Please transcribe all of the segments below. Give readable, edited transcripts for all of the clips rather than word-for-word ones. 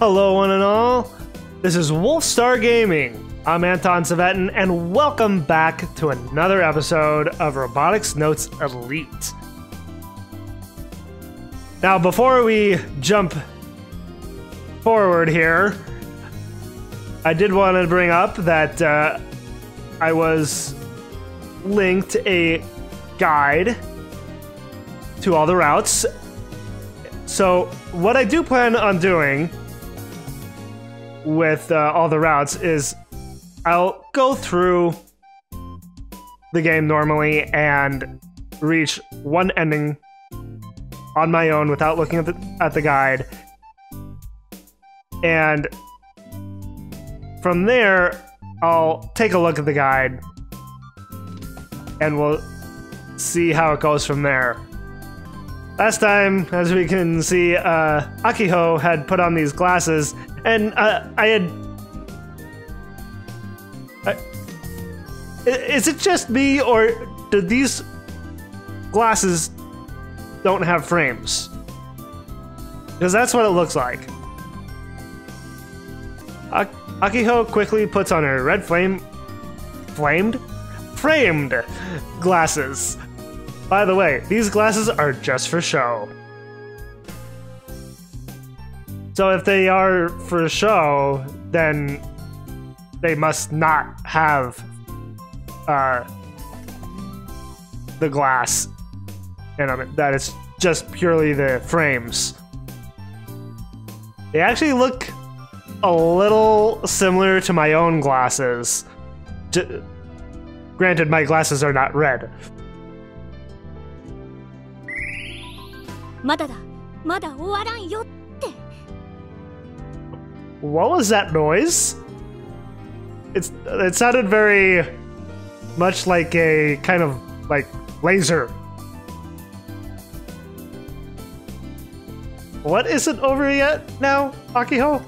Hello one and all, this is Wolfstar Gaming. I'm Anton Savetin, and welcome back to another episode of Robotics Notes Elite. Now, before we jump forward here, I did want to bring up that I was linked a guide to all the routes. So what I do plan on doing with all the routes is I'll go through the game normally and reach one ending on my own without looking at the guide. And from there, I'll take a look at the guide and we'll see how it goes from there. Last time, as we can see, Akiho had put on these glasses, and is it just me, or do these glasses don't have frames? Because that's what it looks like. Akiho quickly puts on her red framed glasses. By the way, these glasses are just for show. So if they are for show, then they must not have the glass in them. That is just purely the frames. They actually look a little similar to my own glasses. Granted, my glasses are not red. What was that noise? It sounded very much like a kind of like laser. What isn't over yet now, Akiho?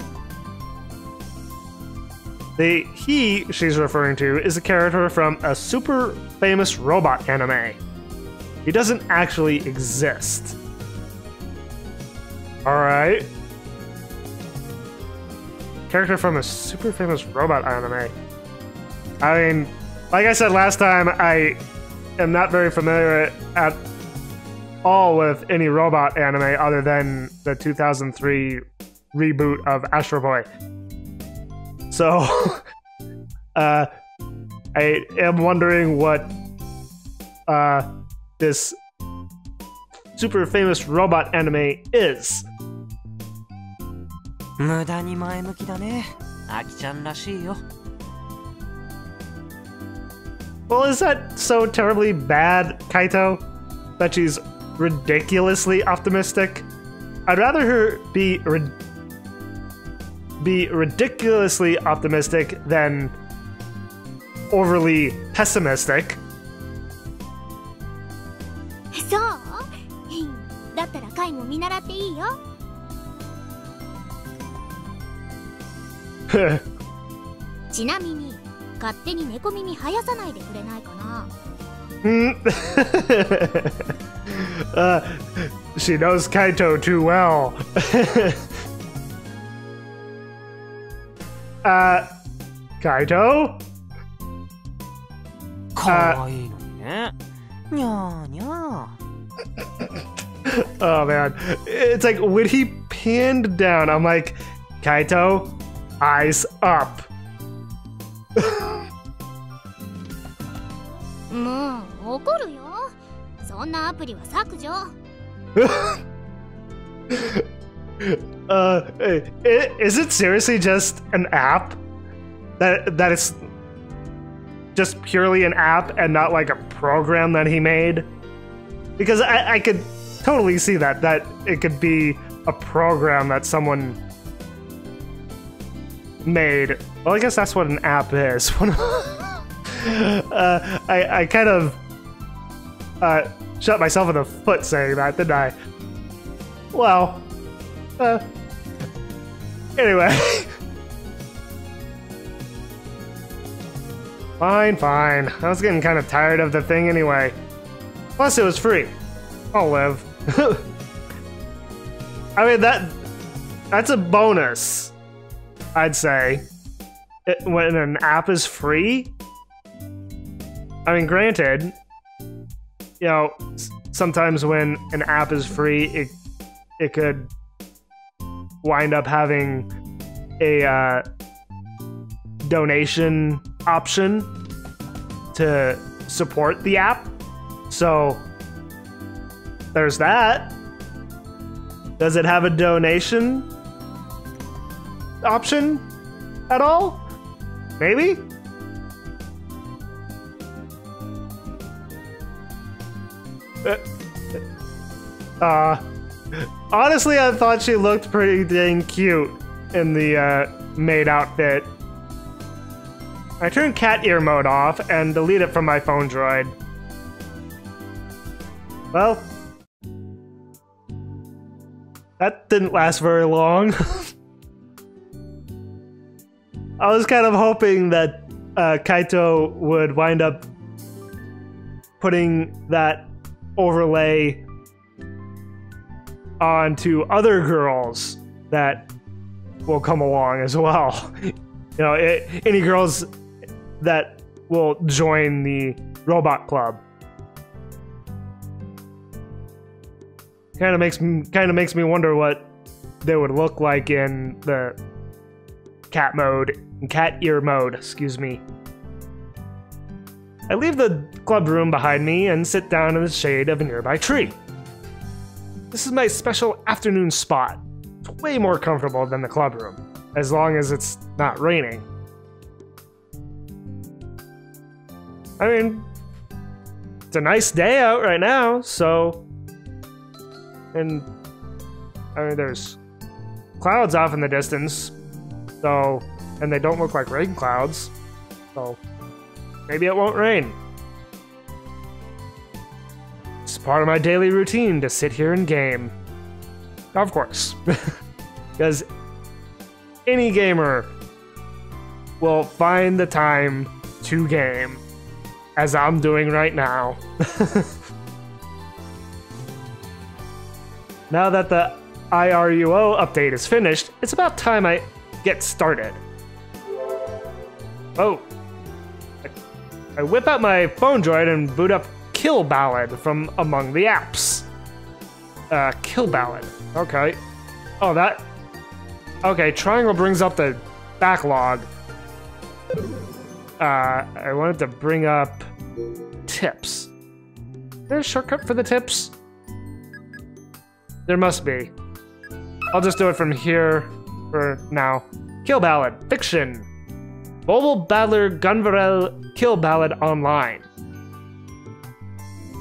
The he she's referring to is a character from a super famous robot anime. He doesn't actually exist. Alright. Character from a super famous robot anime. I mean, like I said last time, I am not very familiar at all with any robot anime other than the 2003 reboot of Astro Boy. So, I am wondering what this super famous robot anime is. Well, is that so terribly bad, Kaito? That she's ridiculously optimistic? I'd rather her be ridiculously optimistic than overly pessimistic. She knows Kaito too well. Kaito? Oh man, it's like when he pinned down, I'm like, Kaito, eyes up. Is it seriously just an app? That it's just purely an app and not like a program that he made? Because I could totally see that it could be a program that someone made. Well, I guess that's what an app is. I kind of shot myself in the foot saying that, didn't I? Well, anyway. Fine. I was getting kind of tired of the thing anyway. Plus, it was free. I'll live. I mean, That's a bonus, I'd say. When an app is free. I mean, granted, you know, sometimes when an app is free, it could wind up having a donation option to support the app. So there's that. Does it have a donation option at all? Maybe? Honestly, I thought she looked pretty dang cute in the maid outfit. I turned cat ear mode off and delete it from my PhoneDroid. Well, that didn't last very long. I was kind of hoping that Kaito would wind up putting that overlay onto other girls that will come along as well. You know, any girls that will join the robot club. Kind of makes me wonder what they would look like in the cat ear mode, excuse me. I leave the club room behind me and sit down in the shade of a nearby tree. This is my special afternoon spot. It's way more comfortable than the club room, as long as it's not raining. I mean, it's a nice day out right now, so... And, I mean, there's clouds off in the distance, so... And they don't look like rain clouds, so... Maybe it won't rain. It's part of my daily routine to sit here and game. Of course. Because any gamer will find the time to game, as I'm doing right now. Now that the IRUO update is finished, it's about time I get started. Oh. I whip out my PhoneDroid and boot up Kill Ballad from among the apps. Kill Ballad. Okay. Oh, that... Okay, triangle brings up the backlog. I wanted to bring up tips. Is there a shortcut for the tips? There must be. I'll just do it from here for now. Kill Ballad. Fiction. Mobile Battler Gunvarel Kill Ballad Online.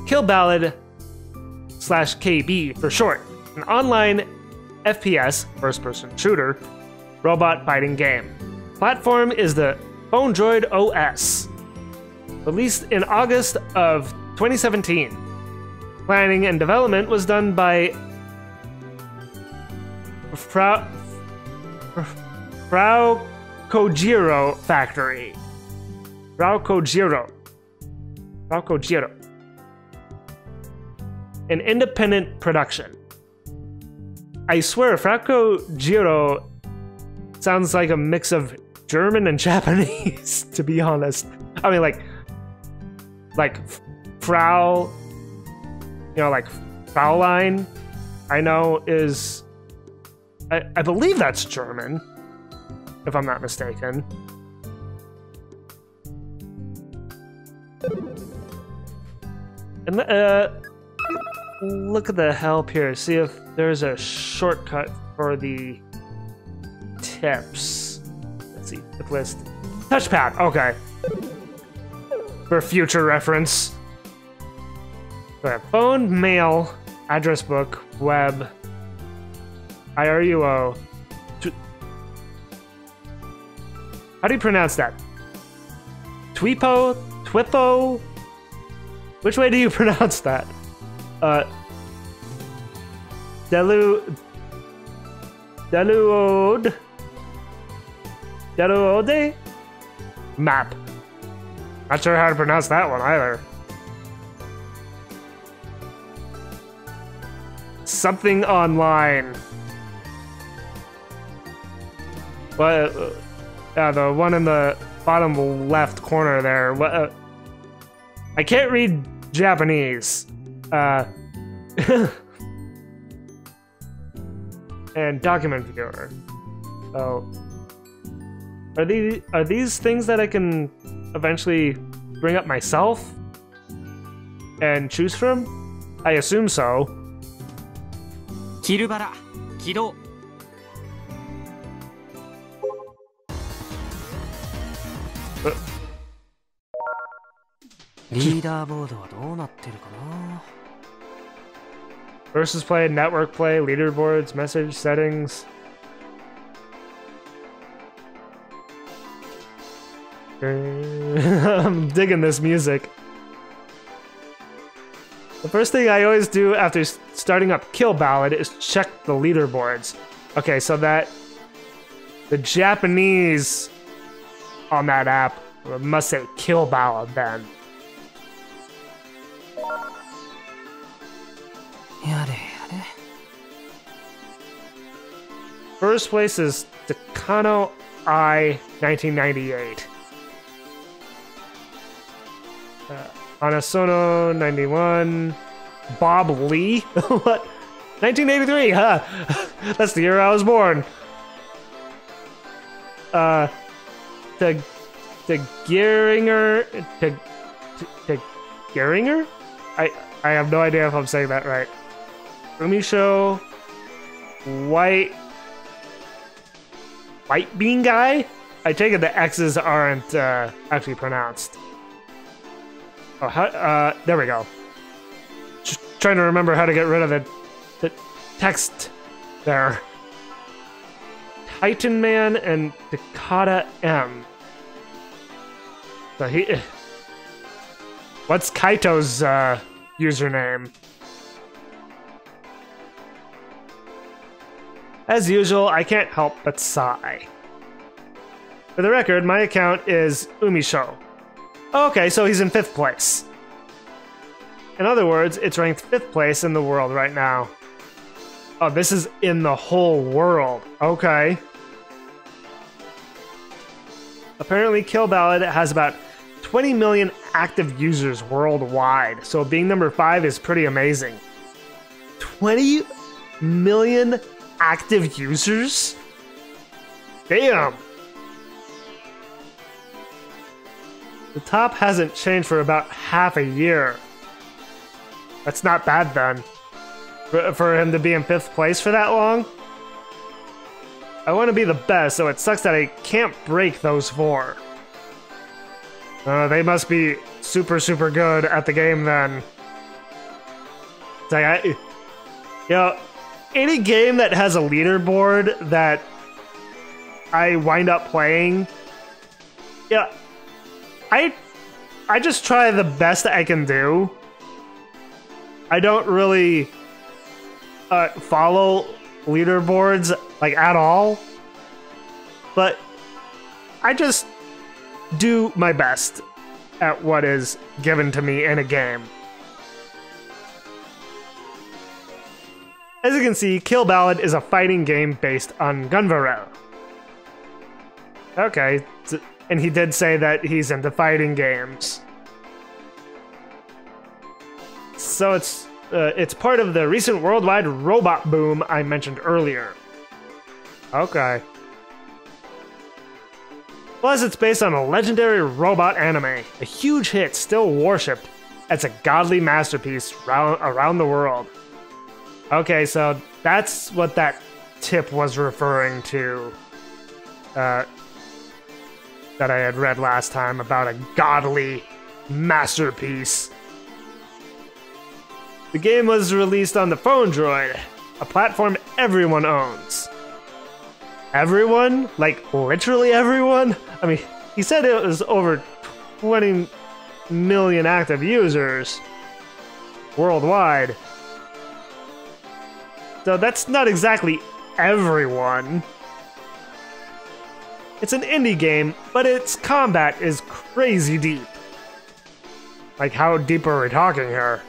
Kill Ballad /KB for short. An online FPS, first-person shooter, robot fighting game. Platform is the PhoneDroid OS. Released in August of 2017. Planning and development was done by Frau Kojiro Factory. Frau Kojiro. An independent production. I swear, Frau Kojiro sounds like a mix of German and Japanese, to be honest. I mean, like Frau, you know, like Fraulein, I know is, I believe that's German, if I'm not mistaken. And look at the help here, see if there's a shortcut for the tips. Let's see, tip list. Touchpad, okay. For future reference. Okay, phone, mail, address book, web, IRUO. How do you pronounce that? Twipo? Twipo? Which way do you pronounce that? Deluode? Map. Not sure how to pronounce that one either. Something online. What? The one in the bottom left corner there. What? I can't read Japanese. And document viewer. So, are these things that I can eventually bring up myself and choose from? I assume so. Kill Ballad, 起動。リーダーボードはどうなってるかな。 Versus play, network play, leaderboards, message settings. I'm digging this music. The first thing I always do after starting up Kill Ballad is check the leaderboards. Okay, so that the Japanese on that app must say Kill Ballad then. やれやれ。 First place is Takano I 1998. Anasono 91. Bob Lee? What? 1983, huh? That's the year I was born. The Geringer. The Geringer? I have no idea if I'm saying that right. Umisho. White bean guy? I take it the X's aren't actually pronounced. Oh, there we go. Just trying to remember how to get rid of the text there. Titan Man and Dakota M. So what's Kaito's username? As usual, I can't help but sigh. For the record, my account is Umisho. Okay, so he's in 5th place. In other words, it's ranked 5th place in the world right now. Oh, this is in the whole world. Okay. Apparently, Kill Ballad has about 20 million active users worldwide, so being number 5 is pretty amazing. 20 million active users? Damn! The top hasn't changed for about half a year. That's not bad then. For him to be in 5th place for that long? I want to be the best, so it sucks that I can't break those 4. They must be super, super good at the game then. It's like, you know, any game that has a leaderboard that I wind up playing, yeah, I just try the best I can do. I don't really follow leaderboards like at all, but I just do my best at what is given to me in a game. As you can see, Kill Ballad is a fighting game based on Gunvarel. Okay, and he did say that he's into fighting games. So it's part of the recent worldwide robot boom I mentioned earlier. Okay. Plus, it's based on a legendary robot anime, a huge hit still worshipped as a godly masterpiece around the world. Okay, so that's what that tip was referring to that I had read last time about a godly masterpiece. The game was released on the PhoneDroid, a platform everyone owns. Everyone? Like, literally everyone? I mean, he said it was over 20 million active users worldwide. So that's not exactly everyone. It's an indie game, but its combat is crazy deep. Like, how deep are we talking here?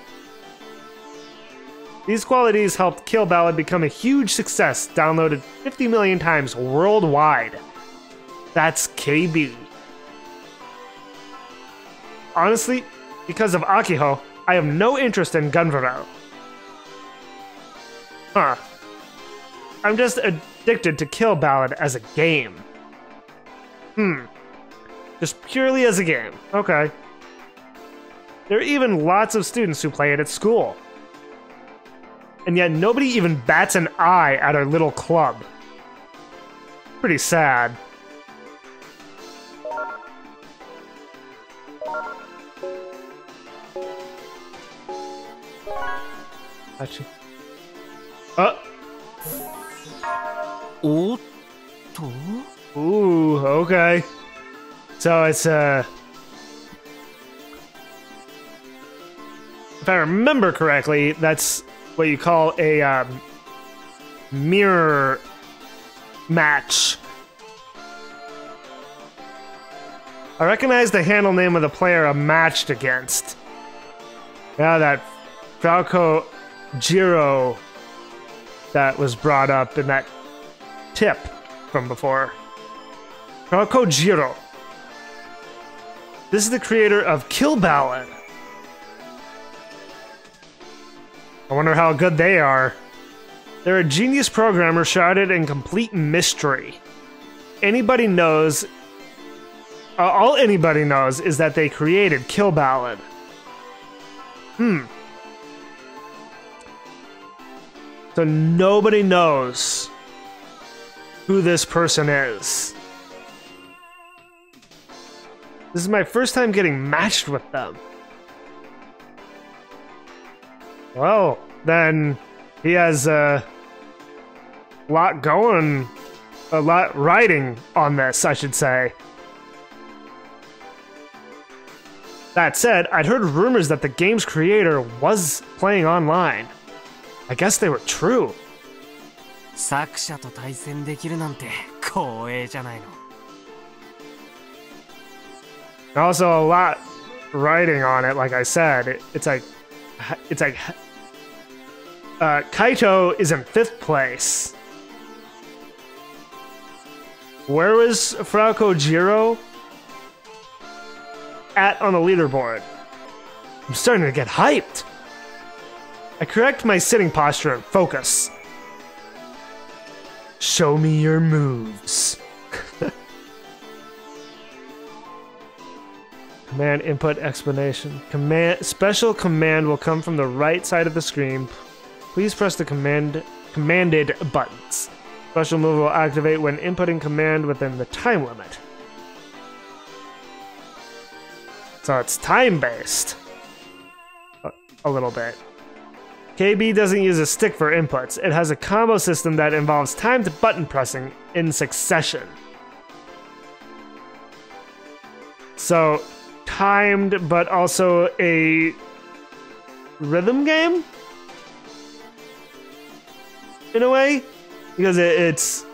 These qualities helped Kill Ballad become a huge success, downloaded 50 million times worldwide, That's KB. Honestly, because of Akiho, I have no interest in Gunvaro. Huh. I'm just addicted to Kill Ballad as a game. Just purely as a game. Okay. There are even lots of students who play it at school. And yet nobody even bats an eye at our little club. Pretty sad. Actually. Oh. Ooh, okay. So it's if I remember correctly, that's what you call a mirror match. I recognize the handle name of the player I'm matched against. Yeah, that Frauko Jiro that was brought up in that tip from before. Frauko Jiro. This is the creator of Kill Ballad. I wonder how good they are. They're a genius programmer shrouded in complete mystery. Anybody knows... all anybody knows is that they created Kill Ballad. So nobody knows who this person is. This is my first time getting matched with them. Well, then he has a lot going, a lot riding on this, I should say. That said, I'd heard rumors that the game's creator was playing online. I guess they were true. 作者と対戦できるなんて光栄じゃないの。 Also, a lot riding on it, like I said. It's like Kaito is in 5th place. Where was Frauko Jiro at on the leaderboard? I'm starting to get hyped. I correct my sitting posture and focus. Show me your moves. Command input explanation. Special command will come from the right side of the screen. Please press the commanded buttons. Special move will activate when inputting command within the time limit. So it's time-based. A little bit. KB doesn't use a stick for inputs. It has a combo system that involves timed button pressing in succession. So, timed, but also a rhythm game? In a way? Because it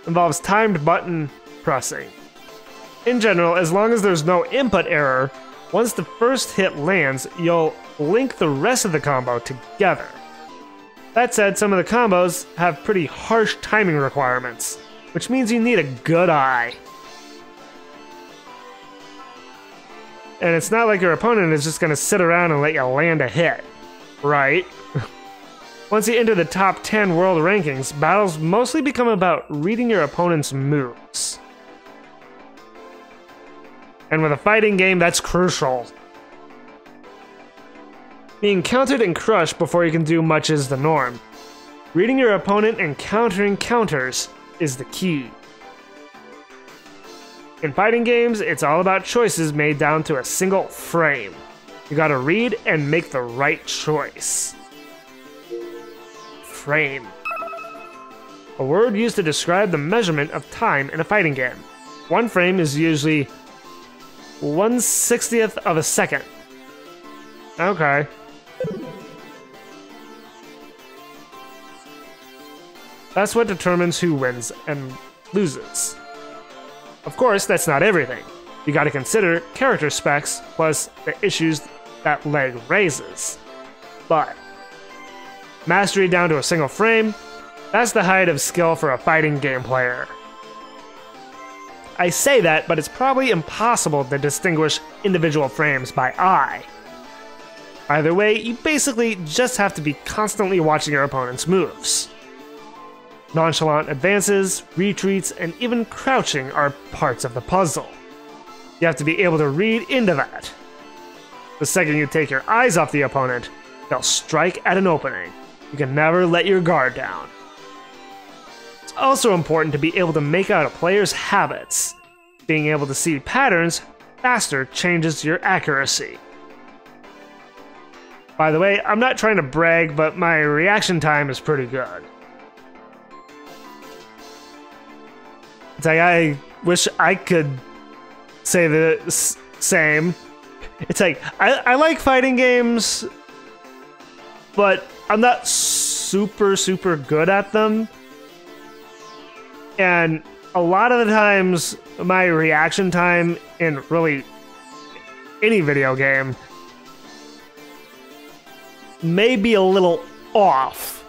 involves timed button pressing. In general, as long as there's no input error, once the first hit lands, you'll link the rest of the combo together. That said, some of the combos have pretty harsh timing requirements, which means you need a good eye. And it's not like your opponent is just going to sit around and let you land a hit, right? Once you enter the top 10 world rankings, battles mostly become about reading your opponent's moves. And with a fighting game, that's crucial. Being countered and crushed before you can do much is the norm. Reading your opponent and countering counters is the key. In fighting games, it's all about choices made down to a single frame. You gotta read and make the right choice. Frame. A word used to describe the measurement of time in a fighting game. One frame is usually 1/60th of a second. Okay. That's what determines who wins and loses. Of course, that's not everything. You gotta consider character specs plus the issues that leg raises. But mastery down to a single frame, that's the height of skill for a fighting game player. I say that, but it's probably impossible to distinguish individual frames by eye. Either way, you basically just have to be constantly watching your opponent's moves. Nonchalant advances, retreats, and even crouching are parts of the puzzle. You have to be able to read into that. The second you take your eyes off the opponent, they'll strike at an opening. You can never let your guard down. It's also important to be able to make out a player's habits. Being able to see patterns faster changes your accuracy. By the way, I'm not trying to brag, but my reaction time is pretty good. It's like, I wish I could say the same. It's like, I like fighting games, but I'm not super good at them. And a lot of the times, my reaction time in really any video game may be a little off,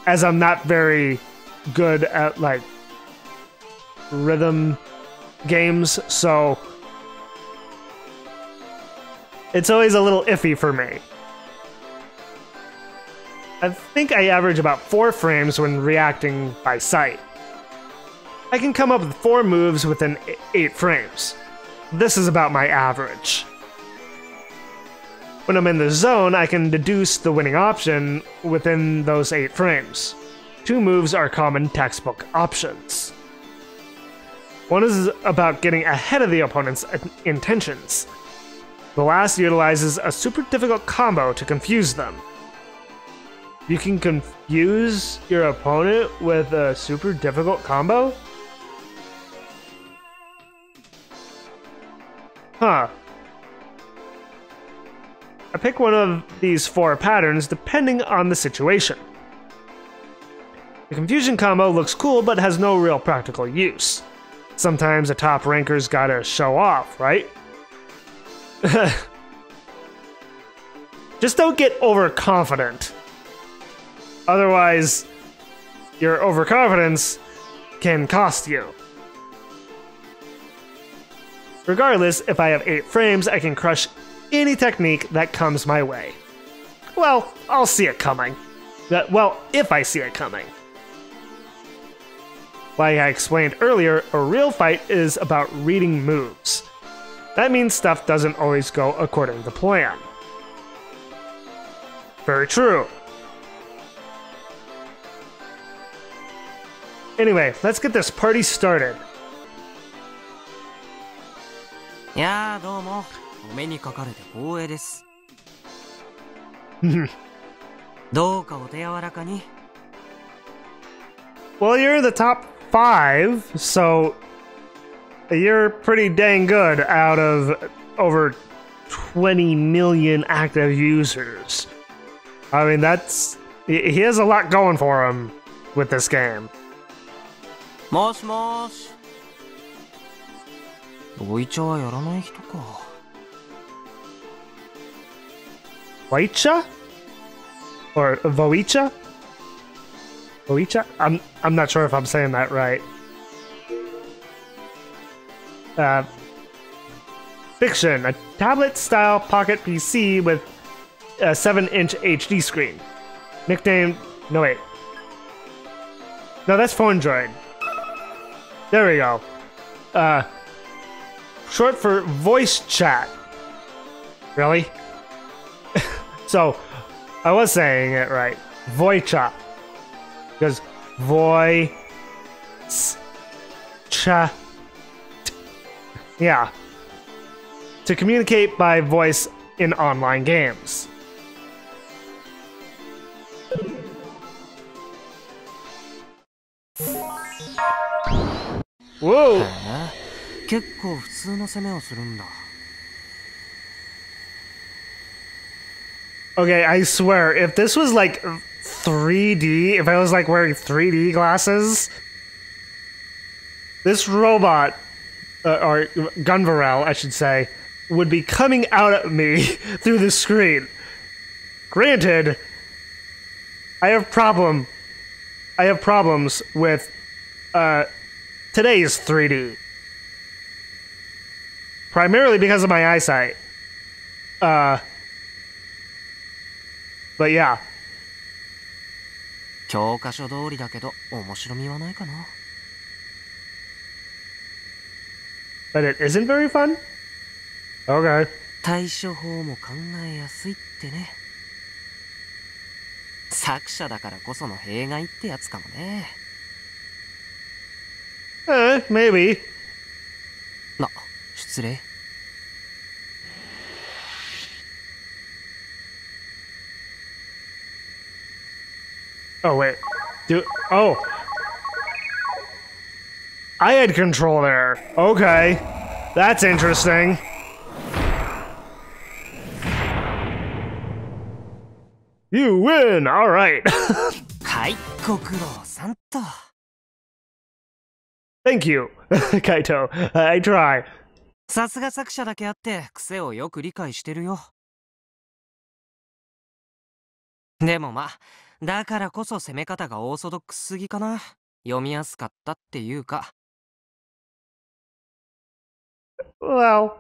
as I'm not very good at, like, rhythm games, so it's always a little iffy for me. I think I average about 4 frames when reacting by sight. I can come up with 4 moves within 8 frames. This is about my average. When I'm in the zone, I can deduce the winning option within those 8 frames. 2 moves are common textbook options. One is about getting ahead of the opponent's intentions. The last utilizes a super difficult combo to confuse them. You can confuse your opponent with a super difficult combo? Huh. I pick one of these 4 patterns depending on the situation. The confusion combo looks cool but has no real practical use. Sometimes a top ranker's gotta show off, right? Just don't get overconfident. Otherwise, your overconfidence can cost you. Regardless, if I have 8 frames, I can crush any technique that comes my way. Well, I'll see it coming. Well, if I see it coming. Like I explained earlier, a real fight is about reading moves. That means stuff doesn't always go according to plan. Very true. Anyway, let's get this party started. いやーどうもお目にかかれて光栄です。どうかお手柔らかに。Well, you're in the top 5, so you're pretty dang good out of over 20 million active users. I mean, he has a lot going for him with this game. もしもーし。ボイチャはやらない人か。Voicha? Or Voicha? Voicha? I'm not sure if I'm saying that right. Fiction, a tablet-style pocket PC with a 7-inch HD screen. Nickname... No, wait. No, that's PhoneDroid. There we go. Short for voice chat. Really? So, I was saying it right. Voicha. Because voice chat. Yeah. To communicate by voice in online games. Whoa! 結構普通の攻めをするんだ。Okay, I swear, if this was like 3D, if I was like wearing 3D glasses, this robot, or Gunvarel, I should say, would be coming out at me through the screen. Granted, I have problems with today is 3D. Primarily because of my eyesight. But yeah. 教科書通りだけど面白みはないかな。 But it isn't very fun? Okay. 対処法も考えやすいってね。作者だからこその弊害ってやつかもね。Maybe. な、失礼。Oh, wait. Oh. I had control there. Okay. That's interesting. You win! Alright. はい、ご苦労さんと。 Thank you, Kaito. I try. さすが作者だけあって癖をよく理解してるよ。でもまあ、だからこそ攻め方がオーソドックスすぎかな。読みやすかったっていうか。 Well,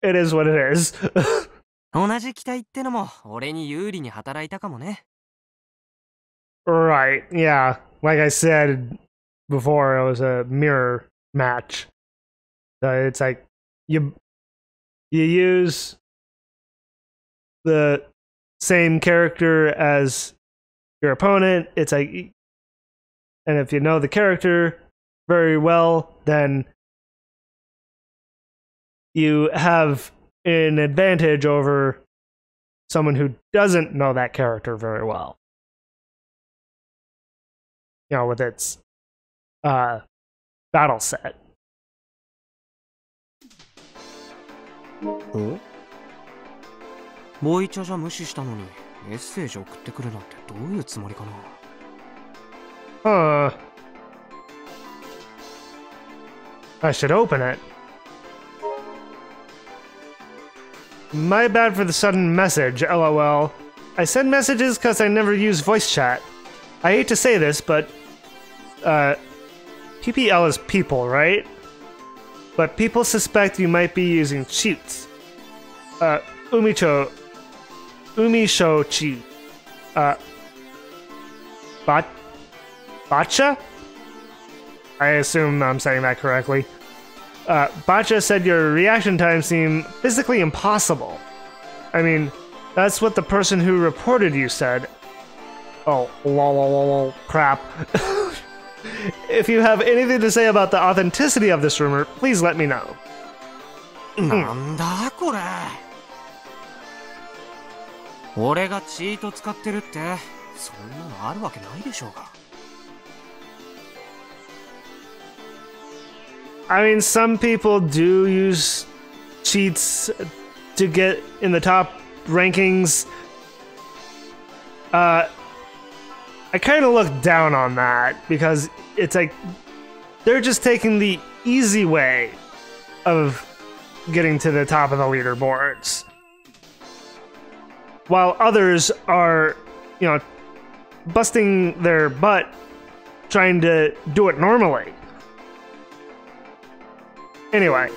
it is what it is. 同じ機体ってのも俺に有利に働いたかもね。 Right, yeah. Like I said before, it was a mirror match. So it's like you use the same character as your opponent. It's like, and if you know the character very well, then you have an advantage over someone who doesn't know that character very well. You know, with its battle set. お？ボイチャじゃ無視したのにメッセージ送ってくるなんてどういうつもりかな。 I should open it. My bad for the sudden message, lol. I send messages because I never use voice chat. I hate to say this, but PPL is people, right? But people suspect you might be using cheats. Umisho cheat. Bacha? I assume I'm saying that correctly. Bacha said your reaction times seem physically impossible. I mean, that's what the person who reported you said. Oh, lol, crap. If you have anything to say about the authenticity of this rumor, please let me know. なんだこれ。俺がチート使ってるって、そんなのあるわけないでしょうが。 I mean, some people do use cheats to get in the top rankings. I kind of look down on that because it's like they're just taking the easy way of getting to the top of the leaderboards, while others are, you know, busting their butt trying to do it normally. Anyway,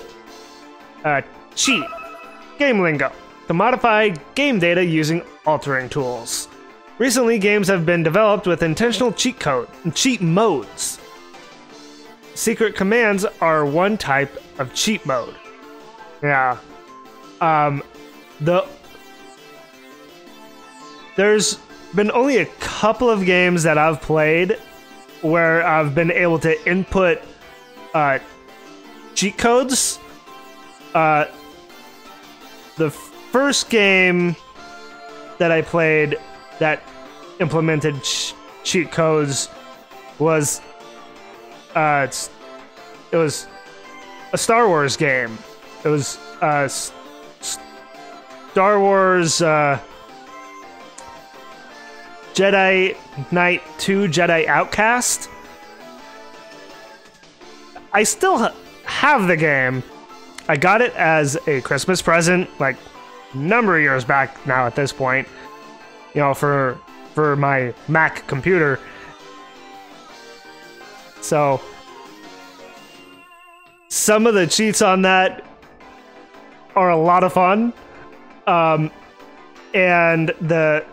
cheat. Game lingo. To modify game data using altering tools. Recently, games have been developed with intentional cheat modes. Secret commands are one type of cheat mode. Yeah. There's been only a couple of games that I've played where I've been able to input cheat codes. The first game that I played that implemented cheat codes was it was a Star Wars game. It was Star Wars Jedi Knight 2 Jedi Outcast. I still have the game. I got it as a Christmas present, like a number of years back now at this point. You know, for my Mac computer. So some of the cheats on that are a lot of fun. And the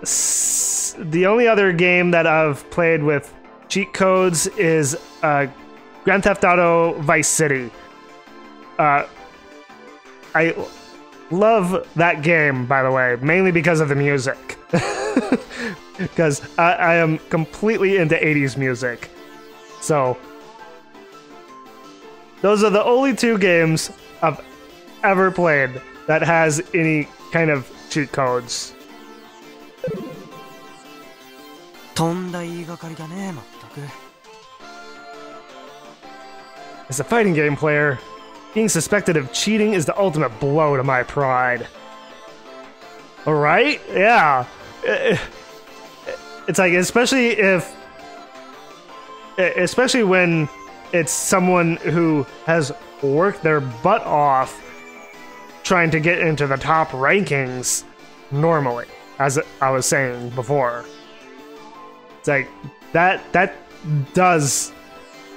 only other game that I've played with cheat codes is Grand Theft Auto Vice City. I love that game, by the way, mainly because of the music. Because I am completely into 80s music. So, those are the only two games I've ever played that has any kind of cheat codes. とんだ言いがかりだね、まったく。 As a fighting game player, being suspected of cheating is the ultimate blow to my pride. Alright? Yeah. It's like, especially when it's someone who has worked their butt off trying to get into the top rankings normally, as I was saying before. It's like, that does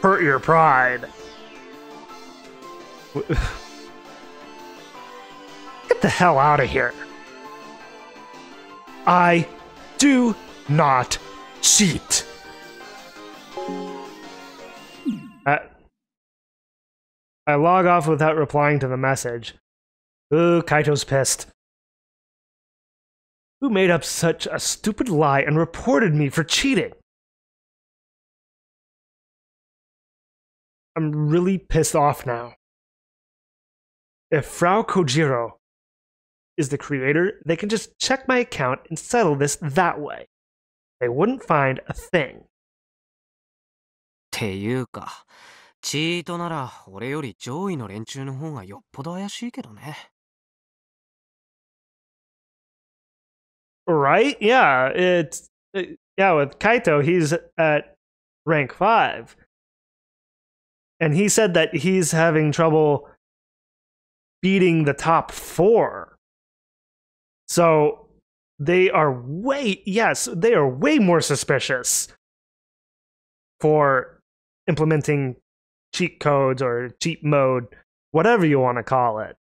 hurt your pride. Get the hell out of here. I do not cheat. I log off without replying to the message. Ooh, Kaito's pissed. Who made up such a stupid lie and reported me for cheating? I'm really pissed off now. If Frau Kojiro is the creator, they can just check my account and settle this that way. They wouldn't find a thing. ていうか、チートなら俺より上位の連中の方がよっぽど怪しいけどね。Right? Yeah, yeah, with Kaito, he's at rank 5. And he said that he's having trouble beating the top 4. So they are way more suspicious for implementing cheat codes or cheat mode, whatever you want to call it.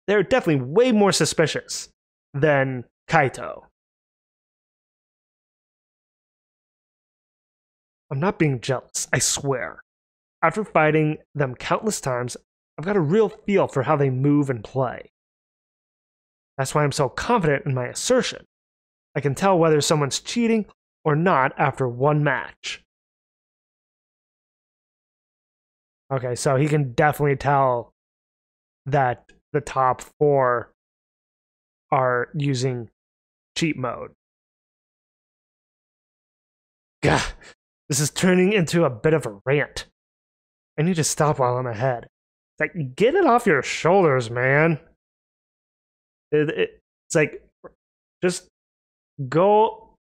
They're definitely way more suspicious than Kaito. I'm not being jealous, I swear. After fighting them countless times, I've got a real feel for how they move and play. That's why I'm so confident in my assertion. I can tell whether someone's cheating or not after one match. Okay, so he can definitely tell that the top 4 are using cheat mode. Gah, this is turning into a bit of a rant. I need to stop while I'm ahead. It's like, get it off your shoulders, man. It's like, just go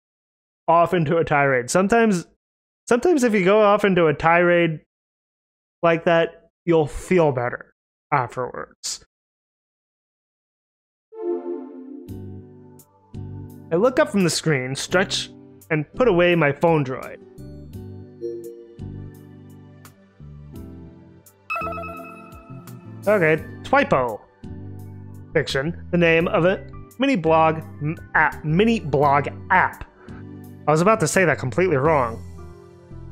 off into a tirade. Sometimes if you go off into a tirade like that, you'll feel better afterwards. I look up from the screen, stretch, and put away my PhoneDroid. Okay, Twipo. Fiction, the name of a mini blog app. I was about to say that completely wrong.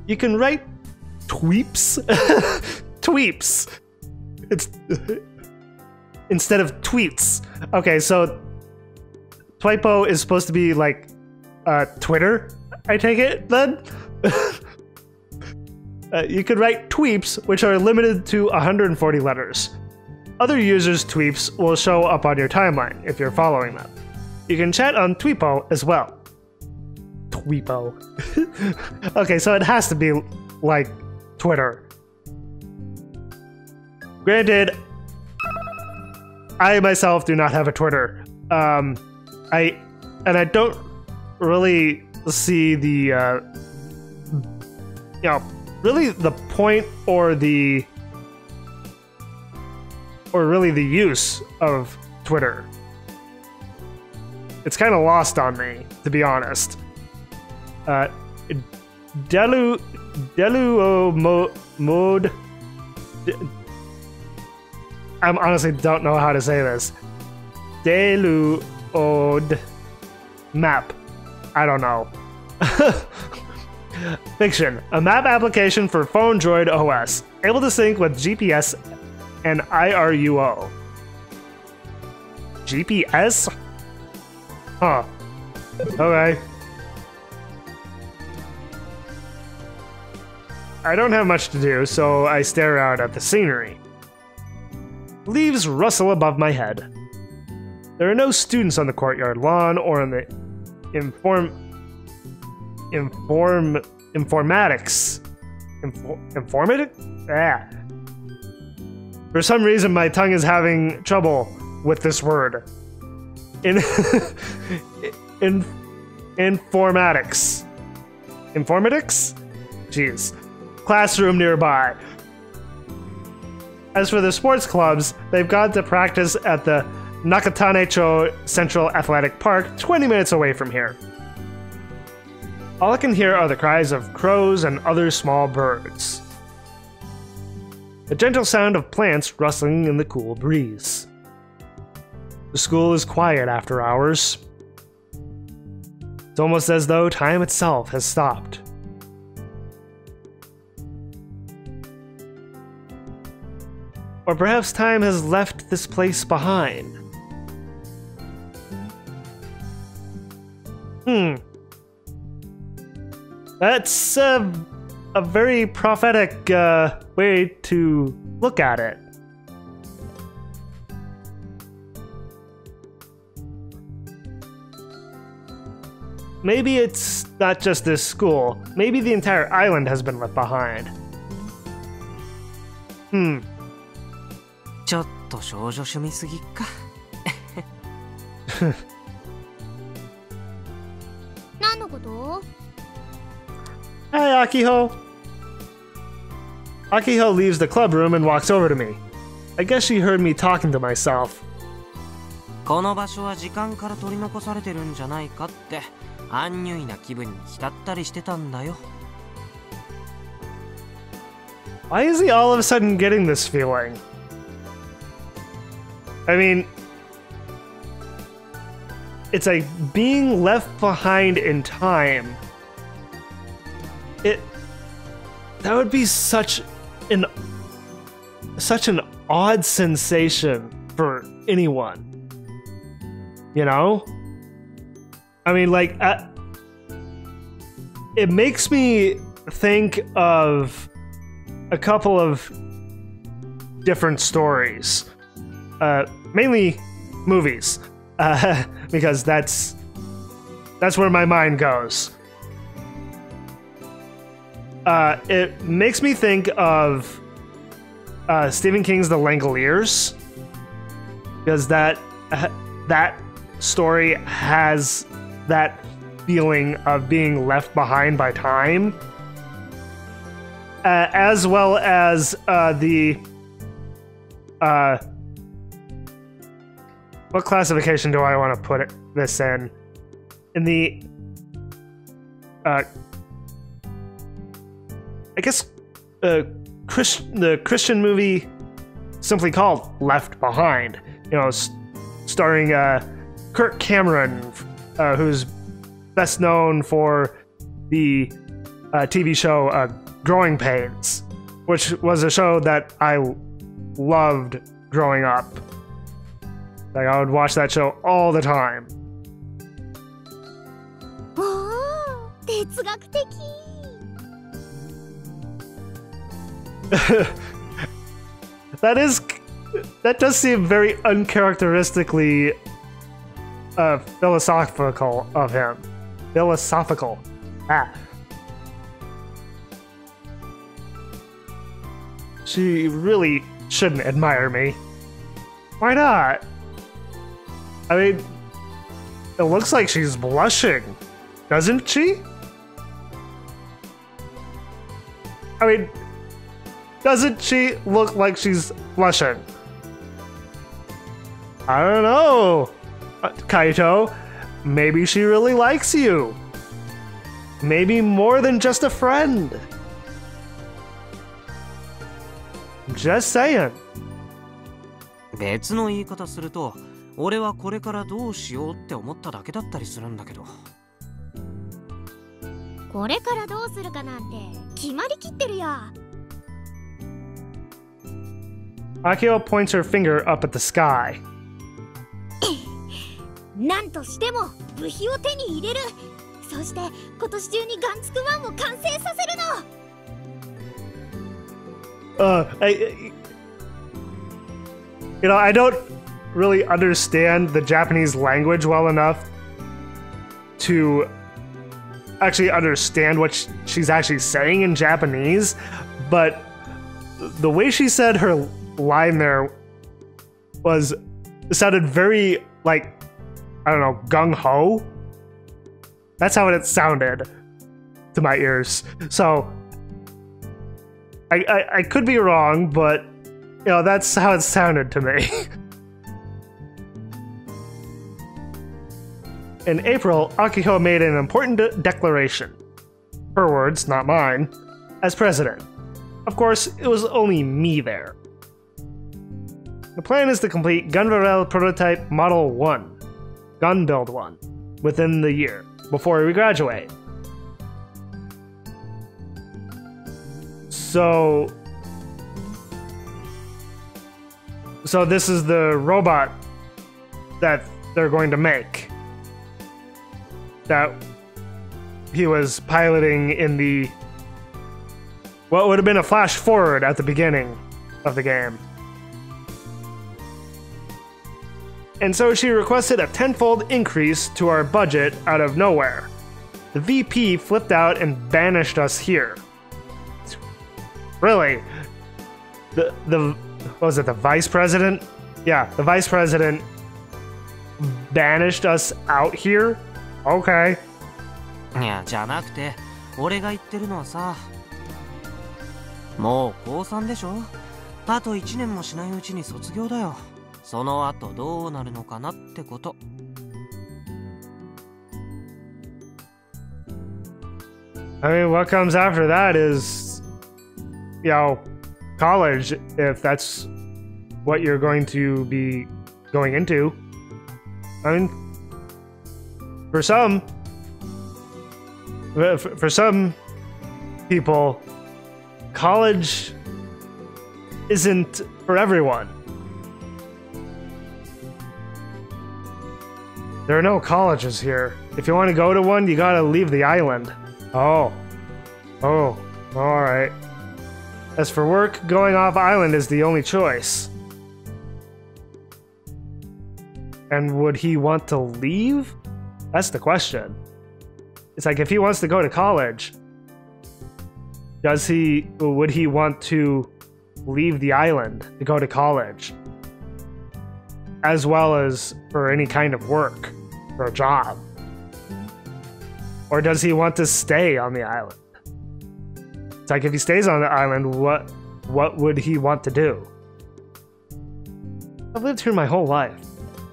You can write tweeps. Tweeps. It's instead of tweets. Okay, so Twipo is supposed to be like Twitter, I take it then? You could write tweeps, which are limited to 140 letters. Other users' tweeps will show up on your timeline if you're following them. You can chat on Twipo as well. Twipo. Okay, so it has to be like Twitter. Granted, I myself do not have a Twitter. I don't really see the really the point or really the use of Twitter. It's kind of lost on me, to be honest. Mode I honestly don't know how to say this. Deluode map. I don't know. Fiction. A map application for PhoneDroid OS. Able to sync with GPS and IRUO. GPS? Huh. Okay. I don't have much to do, so I stare out at the scenery. Leaves rustle above my head. There are no students on the courtyard lawn or on the informatics. Informatic? Ah. For some reason, my tongue is having trouble with this word. Informatics. Informatics? Jeez. Classroom nearby. As for the sports clubs, they've gone to practice at the Nakatanecho Central Athletic Park, 20 minutes away from here. All I can hear are the cries of crows and other small birds. The gentle sound of plants rustling in the cool breeze. The school is quiet after hours. It's almost as though time itself has stopped. Or perhaps time has left this place behind. That's a very prophetic way to look at it. Maybe it's not just this school. Maybe the entire island has been left behind. ちょっと少女趣味すぎか。何のこと？ Hi, Akiho. Akiho leaves the club room and walks over to me. I guess she heard me talking to myself. この場所は時間から取り残されてるんじゃないかってアンニュイな気分に浸ったりしてたんだよ。Why is he all of a sudden getting this feeling? I mean, it's like being left behind in time. That would be such an odd sensation for anyone. You know? I mean, like, it makes me think of a couple of different stories. Mainly movies, because that's where my mind goes. It makes me think of Stephen King's The Langoliers, because that story has that feeling of being left behind by time, as well as what classification do I want to put this in? In the I guess the Christian movie simply called Left Behind. You know, starring Kirk Cameron, who's best known for the TV show Growing Pains, which was a show that I loved growing up. Like, I would watch that show all the time. Oh, 哲学的. That does seem very uncharacteristically philosophical of him. Philosophical. Ah. She really shouldn't admire me. Why not? I mean, it looks like she's blushing, doesn't she? I mean, doesn't she look like she's blushing? I don't know, Kaito. Maybe she really likes you. Maybe more than just a friend. just saying. 別の言い方すると、俺はこれからどうしようって思っただけだったりするんだけど。これからどうするかなんて決まりきってるよ。Akiho points her finger up at the sky. なんとしても部費を手に入れる。そして今年中にガンツクワンを完成させるの。I don't really understand the Japanese language well enough to actually understand what she's actually saying in Japanese, but the way she said her line there sounded very like, I don't know, gung-ho. That's how it sounded to my ears. So I could be wrong, but that's how it sounded to me. In April, Akiho made an important declaration. Her words, not mine, as president. Of course, it was only me there. The plan is to complete Gunvarel Prototype Model 1, Gun Build 1, within the year, before we graduate. So this is the robot that they're going to make, that he was piloting in the what would have been a flash forward at the beginning of the game. And so she requested a tenfold increase to our budget out of nowhere. The VP flipped out and banished us here. Really? The what was it, the vice president? Yeah, the vice president banished us out here? Okay. いや、じゃなくて、俺が言ってるのはさ、もう高3でしょ？あと1年もしないうちに卒業だよ。その後どうなるのかなってこと。I mean, what comes after that is, college, if that's what you're going to be going into. I mean, for some people, college isn't for everyone. There are no colleges here. If you want to go to one, you gotta leave the island. Oh, alright. As for work, going off island is the only choice. And would he want to leave? That's the question. It's like, if he wants to go to college, would he want to leave the island to go to college? As well as for any kind of work, for a job? Or does he want to stay on the island? It's like, if he stays on the island, what would he want to do? I've lived here my whole life.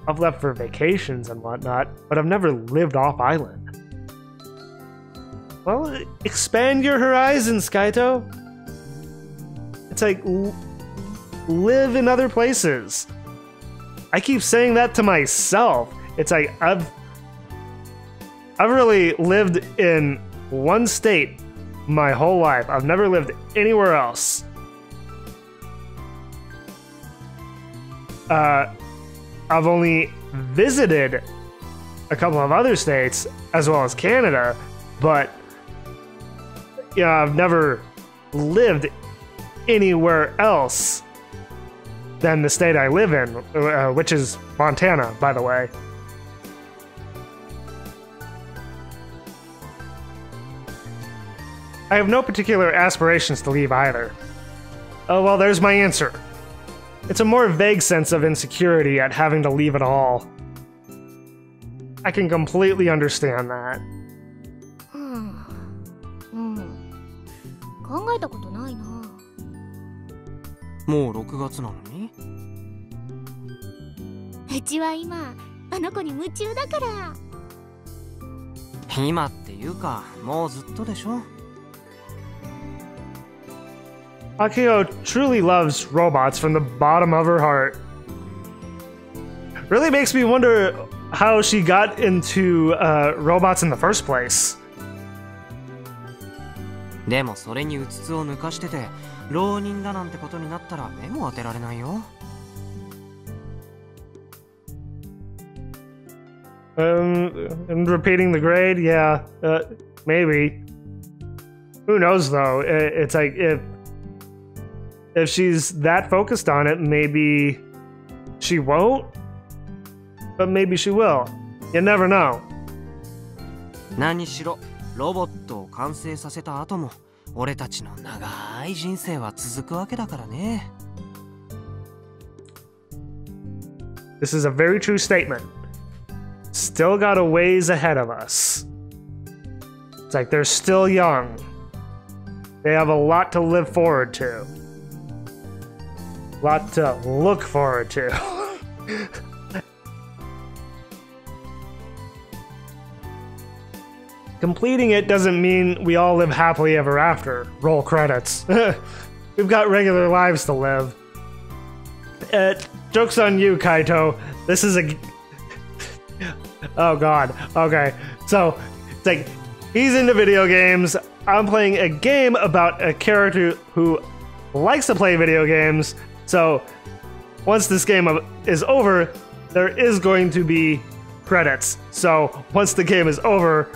I've left for vacations and whatnot, but I've never lived off island. Well, expand your horizons, Kaito. It's like, live in other places. I keep saying that to myself. It's like, I've really lived in one state my whole life. I've never lived anywhere else. I've only visited a couple of other states as well as Canada, but I've never lived anywhere else than the state I live in, which is Montana, by the way. I have no particular aspirations to leave either. Oh, well, there's my answer. It's a more vague sense of insecurity at having to leave it all. I can completely understand that. 考えたことないな。もう6月なのに？うちは今あの子に夢中だから。今っていうか、もうずっとでしょ。Akiho truly loves robots from the bottom of her heart. Really makes me wonder how she got into robots in the first place. でもそれにうつつを抜かしてて浪人だなんてことになったら目も当てられないよ。And repeating the grade, yeah, maybe. Who knows though? It's like if she's that focused on it, maybe she won't, but maybe she will. You never know. 何にしろロボットを完成させた後も俺たちの長い人生は続くわけだからね。This is a very true statement. Still got a ways ahead of us. It's like they're still young. They have a lot to live forward to. A lot to look forward to. Completing it doesn't mean we all live happily ever after. Roll credits. We've got regular lives to live. Joke's on you, Kaito. This is a... Oh god. Okay. So, it's like, he's into video games. I'm playing a game about a character who likes to play video games. So, once this game is over, there is going to be credits. So, once the game is over,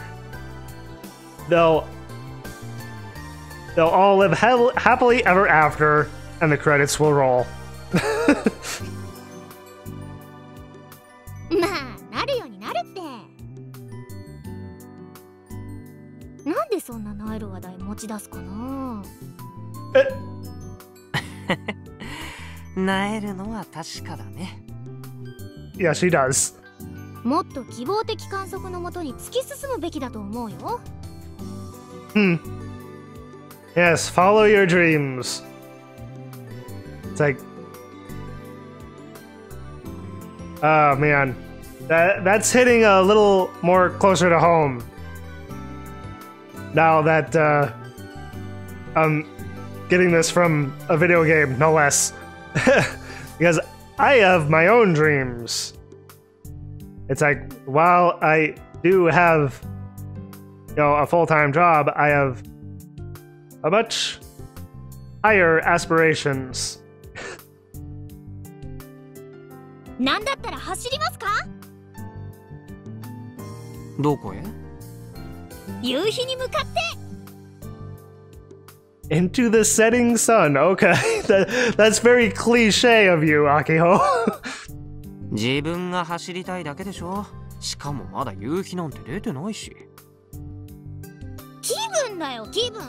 they'll all live happily ever after, and the credits will roll. まあなるようになるって。なんでそんなナイル話題持ち出すかな。なえるのは確かだね。Yeah, she does. もっと希望的観測のもとに突き進むべきだと思うよ。Yes, follow your dreams. It's like, oh man, that's hitting a little more closer to home. Now that I'm getting this from a video game, no less, because I have my own dreams. It's like, while I do have, you know, a full-time job, I have a much higher aspirations. なんだったら走りますか？どこへ？夕日に向かって。Into the setting sun. Okay, that's very cliche of you, Akiho. 自分が走りたいだけでしょ。しかもまだ夕日なんて出てないし。気分だよ、気分。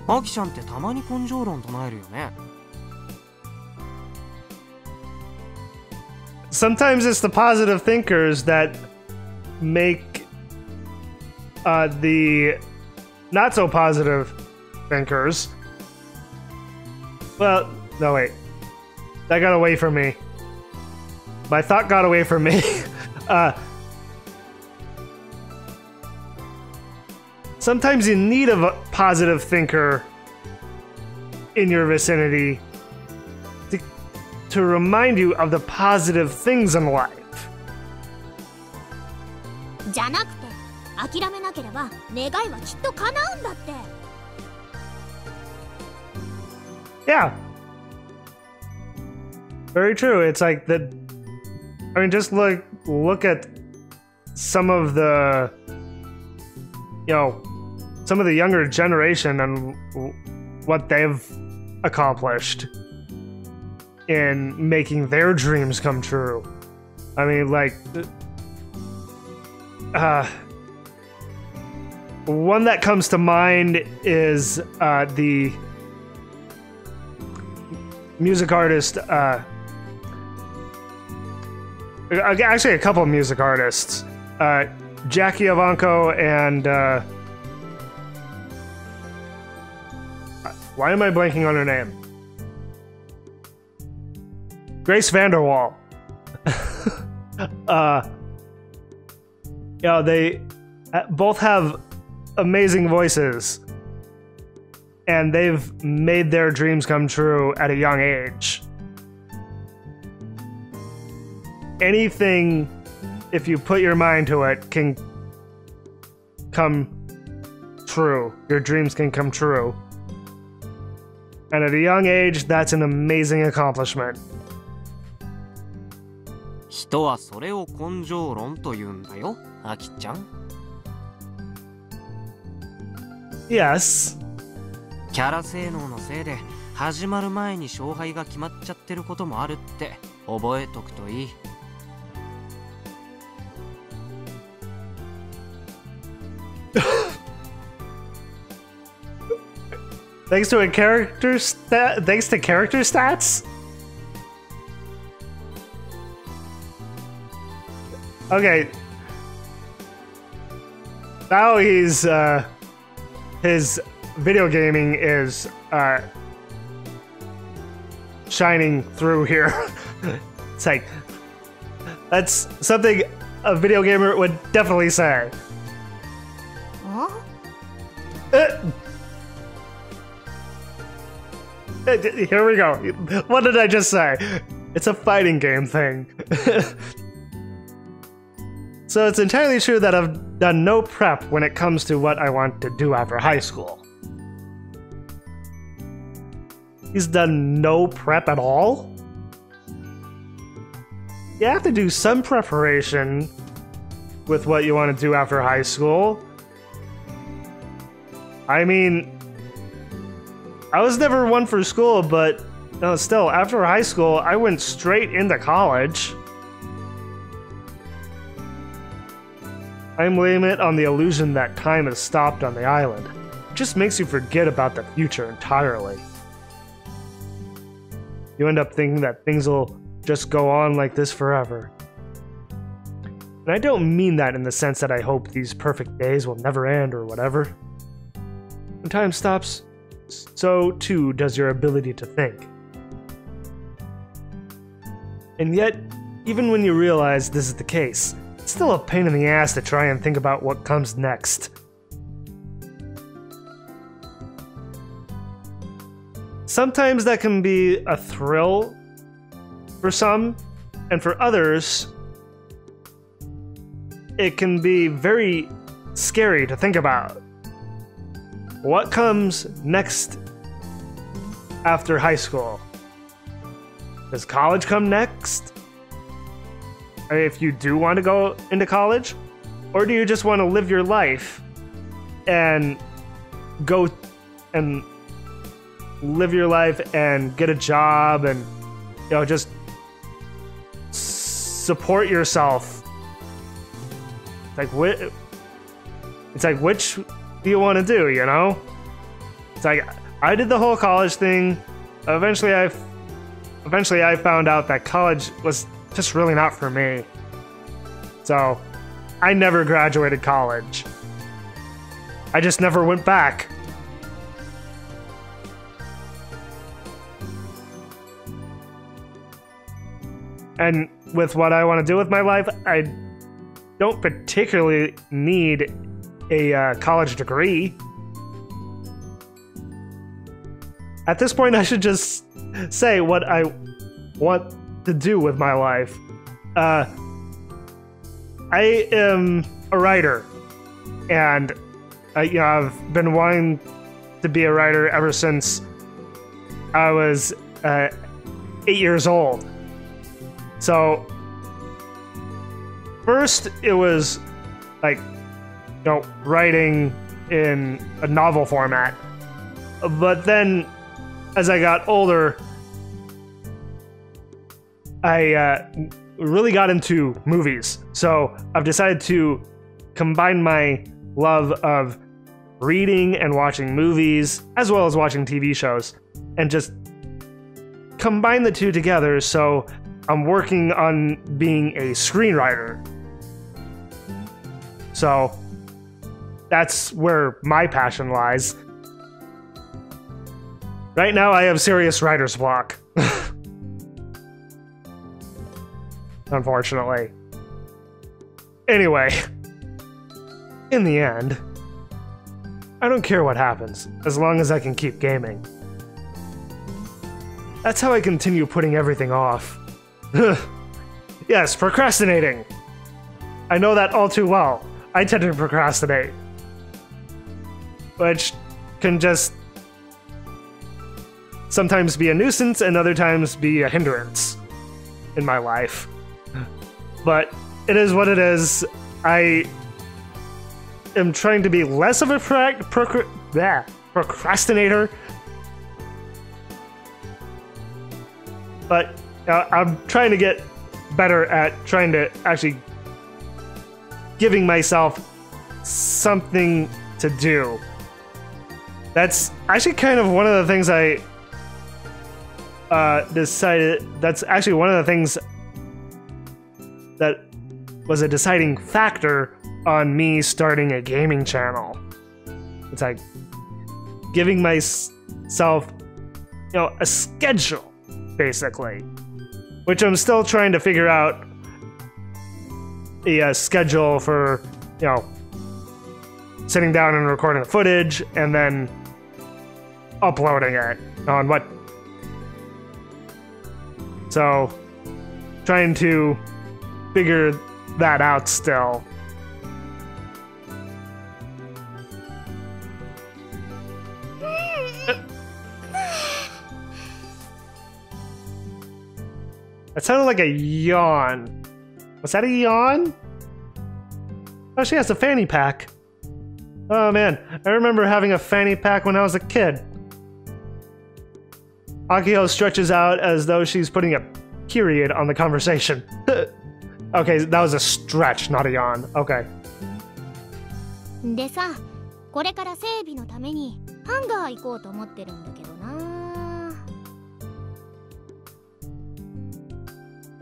アキちゃんってたまに根性論唱えるよね。Sometimes it's the positive thinkers that make the not so positive thinkers. Well, no wait. That got away from me. My thought got away from me. Sometimes you need a positive thinker in your vicinity to remind you of the positive things in life. じゃなくて、諦めなければ願いはきっと叶うんだって。Yeah. Very true. It's like that. I mean, just look at some of the, you know, some of the younger generation and what they've accomplished in making their dreams come true. I mean, like, one that comes to mind is the music artist, actually a couple of music artists, Jackie Ivanko and why am I blanking on her name? Grace Vanderwall. You know, they both have amazing voices. And they've made their dreams come true at a young age. Anything, if you put your mind to it, can come true. Your dreams can come true. And at a young age, that's an amazing accomplishment. 人はそれを根性論と言うんだよ、アキちゃん。Yes. キャラ性能のせいで始まる前に勝敗が決まっちゃってることもあるって覚えとくといい。Thanks to character stats? Okay. Now he's his video gaming is shining through here. It's like that's something a video gamer would definitely say. Huh? Here we go. What did I just say? It's a fighting game thing. So it's entirely true that I've done no prep when it comes to what I want to do after high school. He's done no prep at all? You have to do some preparation with what you want to do after high school. I mean, I was never one for school, but still, after high school, I went straight into college. I'm blaming it on the illusion that time has stopped on the island. It just makes you forget about the future entirely. You end up thinking that things will just go on like this forever. And I don't mean that in the sense that I hope these perfect days will never end or whatever. When time stops, so too does your ability to think. And yet, even when you realize this is the case, it's still a pain in the ass to try and think about what comes next. Sometimes that can be a thrill for some, and for others, it can be very scary to think about. What comes next after high school? Does college come next? If you do want to go into college? Or do you just want to live your life and go and live your life and get a job and, just support yourself? It's like, which do you want to do, It's like, I did the whole college thing. Eventually I found out that college was just really not for me. So, I never graduated college. I just never went back. And with what I want to do with my life, I don't particularly need a college degree. At this point, I should just say what I want to do with my life. I am a writer, and I've been wanting to be a writer ever since I was 8 years old. So first it was like, writing in a novel format. But then as I got older, I really got into movies. So I've decided to combine my love of reading and watching movies, as well as watching TV shows, and just combine the two together. So I'm working on being a screenwriter. So that's where my passion lies. Right now I have serious writer's block. Unfortunately. Anyway, in the end, I don't care what happens, as long as I can keep gaming. That's how I continue putting everything off. Yes, procrastinating! I know that all too well. I tend to procrastinate. Which can just sometimes be a nuisance and other times be a hindrance in my life. But it is what it is. I am trying to be less of a procrastinator. But I'm trying to get better at trying to actually giving myself something to do. That's actually kind of one of the things I decided. That's actually one of the things that was a deciding factor on me starting a gaming channel. It's like giving myself, a schedule, basically, which I'm still trying to figure out a schedule for, sitting down and recording the footage and then uploading it on what. So, trying to figure that out still. That sounded like a yawn. Was that a yawn? Oh, she has a fanny pack. Oh man, I remember having a fanny pack when I was a kid. Akiho stretches out as though she's putting a period on the conversation. Okay, that was a stretch, not a yawn. Okay. でさ、これから整備のためにハンガー行こうと思ってるんだけどな。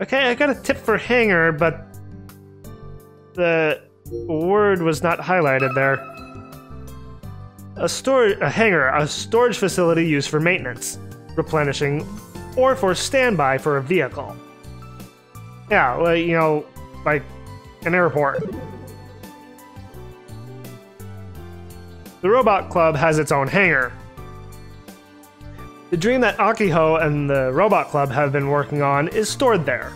Okay, I got a tip for hanger, but the word was not highlighted there. A hanger, a storage facility used for maintenance, replenishing, or for standby for a vehicle. Yeah, well, like an airport. The Robot Club has its own hangar. The dream that Akiho and the Robot Club have been working on is stored there.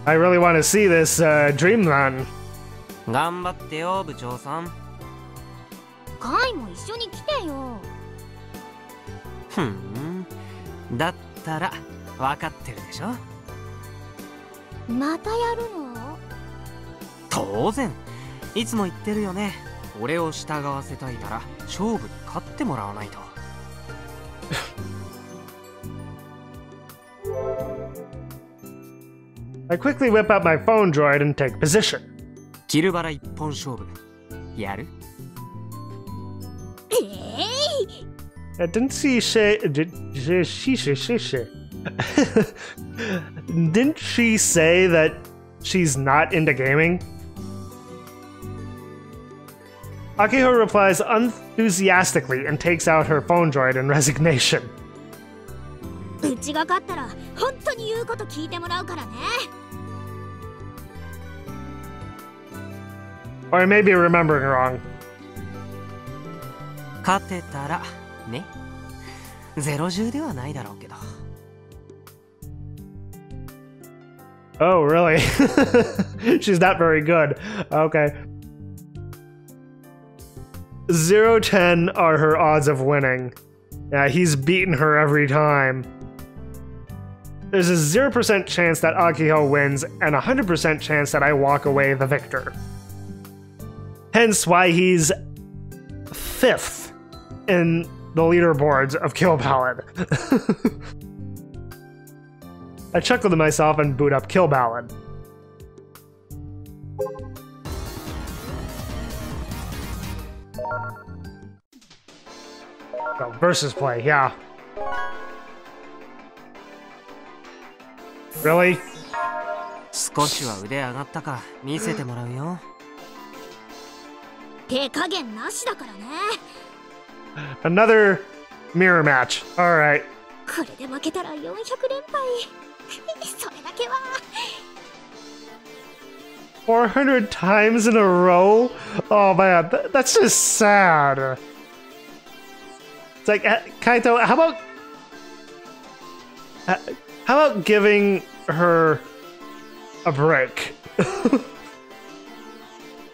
I really want to see this dream run. 頑張ってよ、部長さん。カイも一緒に来てよ。だったら分かってるでしょ。またやるの？当然。いつも言ってるよね。俺を従わせたいなら勝負に勝ってもらわないと。I quickly whip out my PhoneDroid and take position. キルバラ一本勝負。やる？ Didn't she say? Didn't she say that she's not into gaming? Akiho replies enthusiastically and takes out her PhoneDroid in resignation. うちが勝ったら本当に言うこと聞いてもらうからね。Or I may be remembering wrong. 勝てたらね。0-10ではないだろうけど。Oh, really? She's not very good. Okay. 0-10 are her odds of winning. Yeah, he's beaten her every time. There's a 0% chance that Akiho wins and a 100% chance that I walk away the victor. Hence why he's 5th in the leaderboards of Kill Ballad. I chuckle to myself and boot up Kill Ballad. Oh, versus play, yeah. Really? 少しは腕上がったか見せてもらうよ。手加減なしだからね。Another mirror match. All right. これで負けたら400連敗。それだけは。400 times in a row? Oh man, that's just sad. It's like, Kaito, how about giving her a break?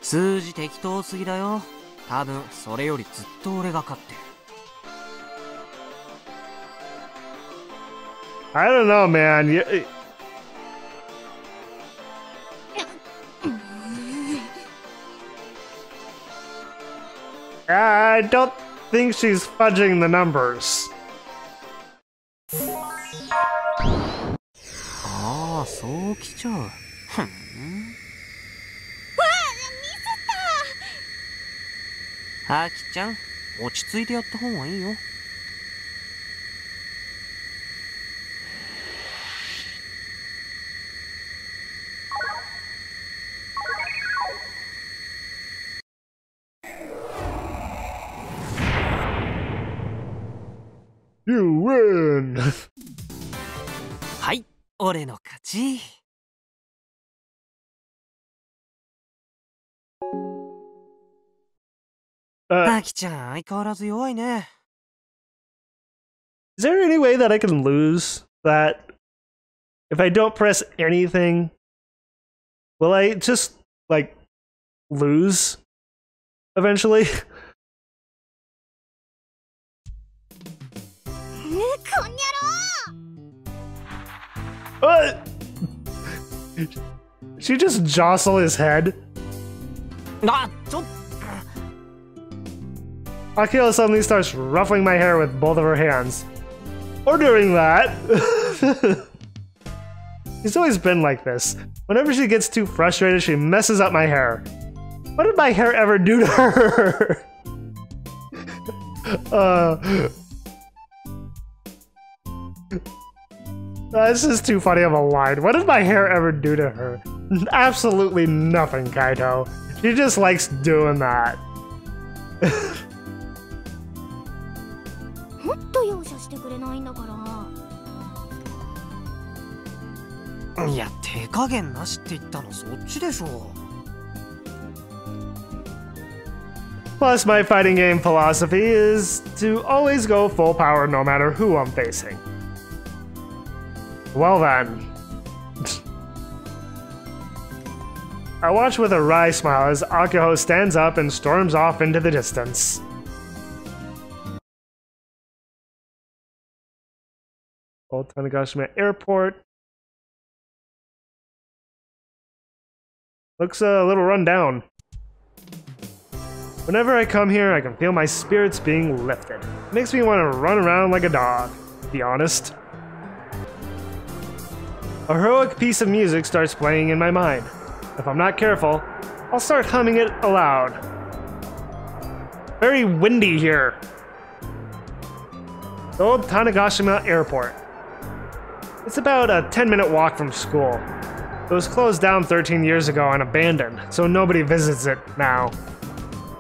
数字適当すぎだよ。多分それよりずっと俺が勝ってる。 I don't know, man. I don't think she's fudging the numbers. ああ、そうきちゃう。ふん。あきちゃん、落ち着いてやった方がいいよ。You win! はい、俺の勝ち。あきちゃん、相変わらず弱いね。Is there any way that I can lose that? If I don't press anything, will I just, like, lose eventually? What? She just jostle his head? あ、ちょっ。 Akiho suddenly starts ruffling my hair with both of her hands. Ordering that. She's always been like this. Whenever she gets too frustrated, she messes up my hair. What did my hair ever do to her? That's just too funny of a line. What did my hair ever do to her? Absolutely nothing, Kaito. She just likes doing that. もっと容赦してくれないんだから。いや、手加減なしって言ったのそっちでしょ。 Plus, my fighting game philosophy is to always go full power no matter who I'm facing. Well then. I watch with a wry smile as Akiho stands up and storms off into the distance. Old Tanegashima Airport. Looks a little run down. Whenever I come here, I can feel my spirits being lifted. It makes me want to run around like a dog, to be honest. A heroic piece of music starts playing in my mind. If I'm not careful, I'll start humming it aloud. Very windy here. The Old Tanegashima Airport. It's about a 10-minute walk from school. It was closed down 13 years ago and abandoned, so nobody visits it now.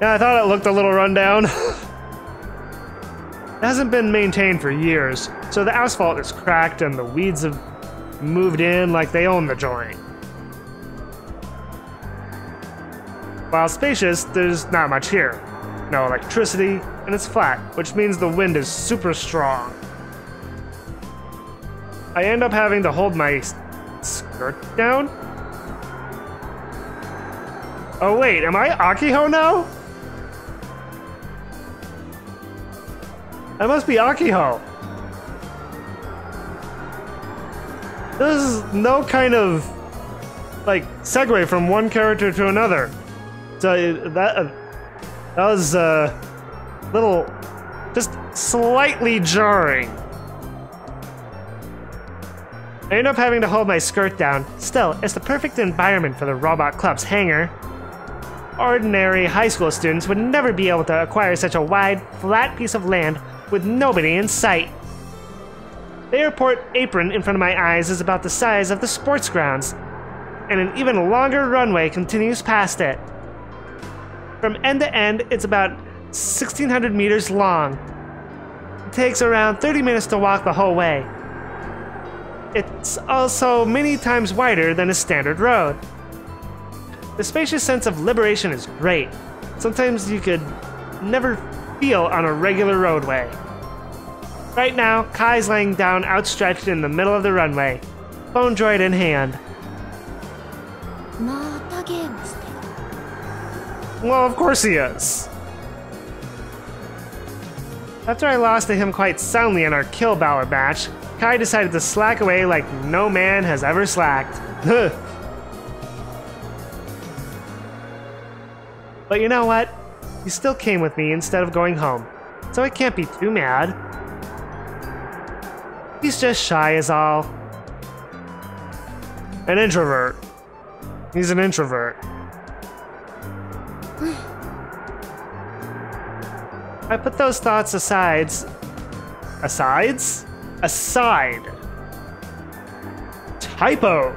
Yeah, I thought it looked a little rundown. It hasn't been maintained for years, so the asphalt is cracked and the weeds have moved in like they own the joint. While spacious, there's not much here. No electricity, and it's flat, which means the wind is super strong. I end up having to hold my skirt down? Oh wait, am I Akiho now? I must be Akiho. There's no kind of, like, segue from one character to another. So that was a little, just slightly jarring. I end up having to hold my skirt down. Still, it's the perfect environment for the Robot Club's hangar. Ordinary high school students would never be able to acquire such a wide, flat piece of land with nobody in sight. The airport apron in front of my eyes is about the size of the sports grounds, and an even longer runway continues past it. From end to end, it's about 1,600 meters long. It takes around 30 minutes to walk the whole way. It's also many times wider than a standard road. The spacious sense of liberation is great. Sometimes you could never feel on a regular roadway. Right now, Kai's laying down outstretched in the middle of the runway, PhoneDroid in hand. またゲームしてる。 Well, of course he is. After I lost to him quite soundly in our Kill Ballad match, Kai decided to slack away like no man has ever slacked. But you know what? He still came with me instead of going home, so I can't be too mad. He's just shy is all. An introvert. He's an introvert. I put those thoughts aside. Aside. Typo.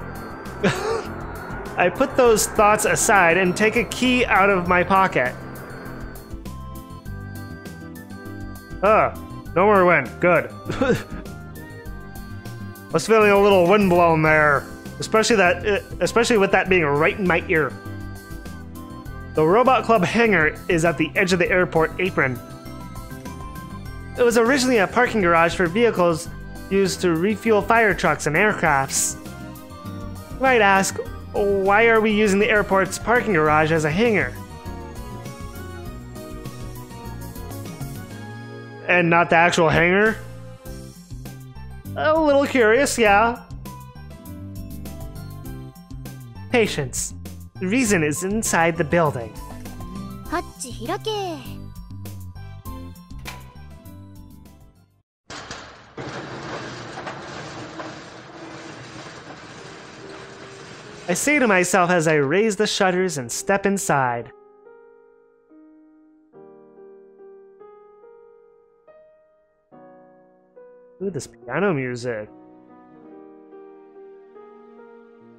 I put those thoughts aside and take a key out of my pocket. Know where it went. Good. I was feeling a little windblown there, especially with that being right in my ear. The Robot Club hangar is at the edge of the airport apron. It was originally a parking garage for vehicles used to refuel fire trucks and aircrafts. You might ask, why are we using the airport's parking garage as a hangar? And not the actual hangar? A little curious, yeah. Patience. The reason is inside the building. ハッチ開け。 I say to myself as I raise the shutters and step inside. Ooh, this piano music.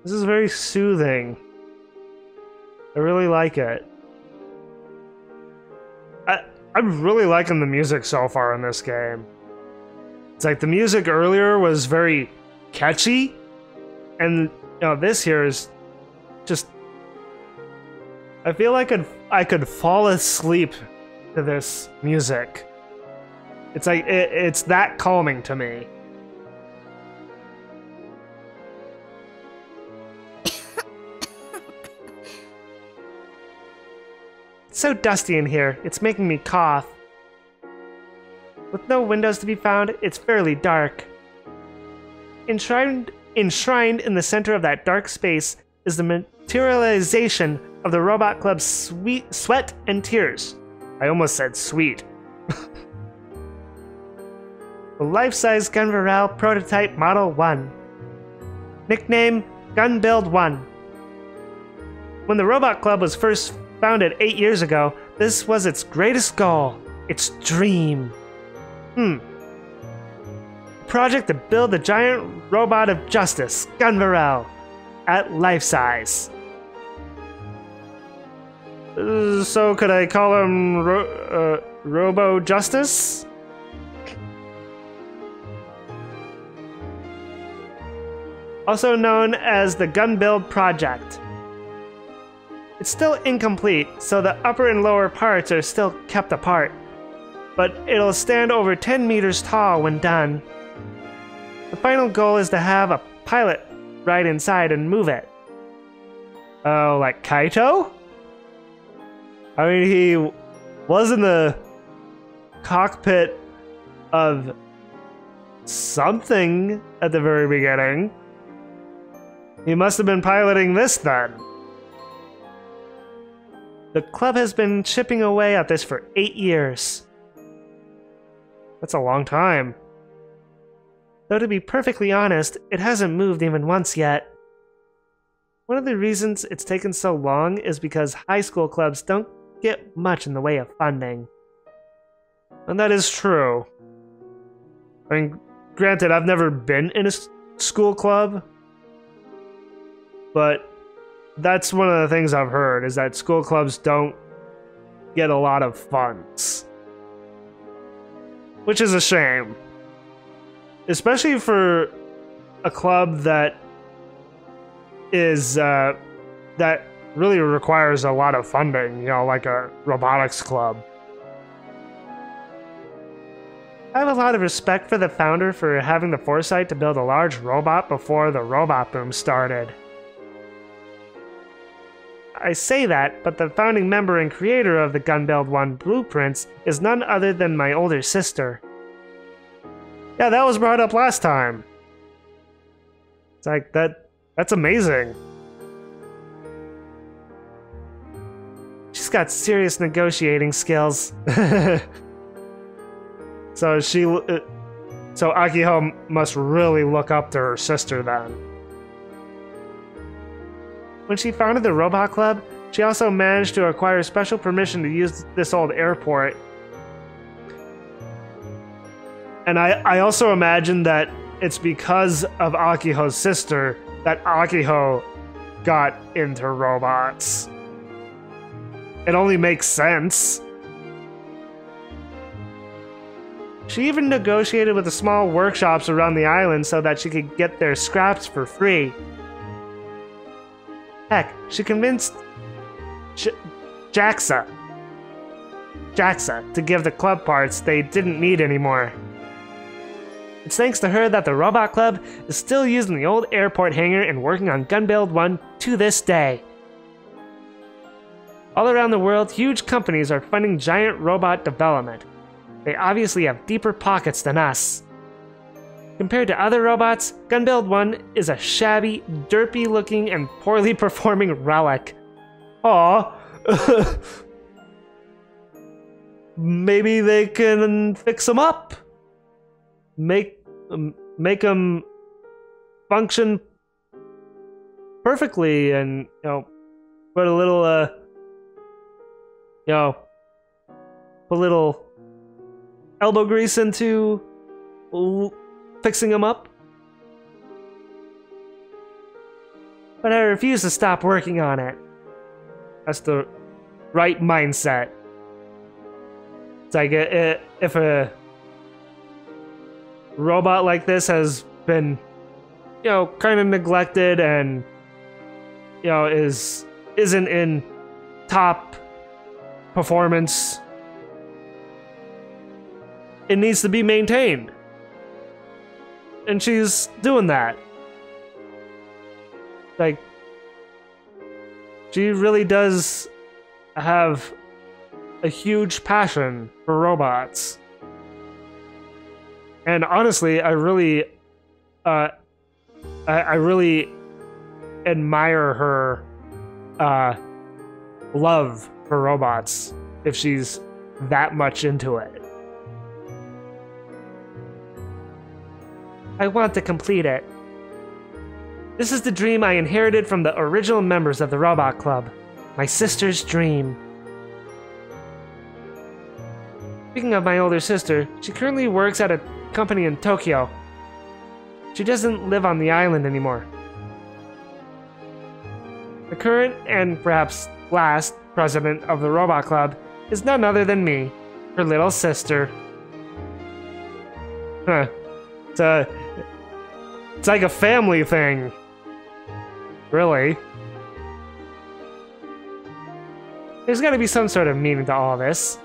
This is very soothing. I really like it. I'm really liking the music so far in this game. It's like the music earlier was very catchy, and this here is just... I feel like I could fall asleep to this music. It's like, it's that calming to me. It's so dusty in here, it's making me cough. With no windows to be found, it's fairly dark. Enshrined in the center of that dark space is the materialization of the Robot Club's sweat and tears. I almost said sweet. The life-size Gun Varel prototype Model 1. Nickname Gun Build 1. When the Robot Club was first founded 8 years ago, this was its greatest goal, its dream. Project to build the giant robot of justice, Gun Varel, at life size. So could I call him Robo Justice? Also known as the Gun Build Project. It's still incomplete, so the upper and lower parts are still kept apart, but it'll stand over 10 meters tall when done. The final goal is to have a pilot ride inside and move it. Oh, like Kaito? I mean, he was in the cockpit of something at the very beginning. He must have been piloting this then. The club has been chipping away at this for 8 years. That's a long time. Though to be perfectly honest, it hasn't moved even once yet. One of the reasons it's taken so long is because high school clubs don't get much in the way of funding. And that is true. I mean, granted, I've never been in a school club, but that's one of the things I've heard, is that school clubs don't get a lot of funds. Which is a shame. Especially for a club that is, that really requires a lot of funding, you know, like a robotics club. I have a lot of respect for the founder for having the foresight to build a large robot before the robot boom started. I say that, but the founding member and creator of the Gunbuild 1 blueprints is none other than my older sister. Yeah, that was brought up last time. It's like, that's amazing. She's got serious negotiating skills. So Akiho must really look up to her sister then. When she founded the Robot Club, she also managed to acquire special permission to use this old airport. And I also imagine that it's because of Akiho's sister that Akiho got into robots. It only makes sense. She even negotiated with the small workshops around the island so that she could get their scraps for free. Heck, she convinced JAXA to give the club parts they didn't need anymore. It's thanks to her that the Robot Club is still using the old airport hangar and working on Gunbuild 1 to this day. All around the world, huge companies are funding giant robot development. They obviously have deeper pockets than us. Compared to other robots, Gunbuild 1 is a shabby, derpy-looking, and poorly performing relic. Aww. Maybe they can fix them up. Make them function perfectly, and put a little put a little elbow grease into fixing them up. But I refuse to stop working on it. That's the right mindset. It's like if a robot like this has been, kind of neglected and, isn't in top performance, it needs to be maintained. And she's doing that. Like, she really does have a huge passion for robots. And honestly, I really admire her love for robots if she's that much into it. I want to complete it. This is the dream I inherited from the original members of the Robot Club. My sister's dream. Speaking of my older sister, she currently works at a company in Tokyo. She doesn't live on the island anymore. The current and perhaps last president of the Robot Club is none other than me, her little sister. Huh. It's like a family thing. Really. There's gotta be some sort of meaning to all this.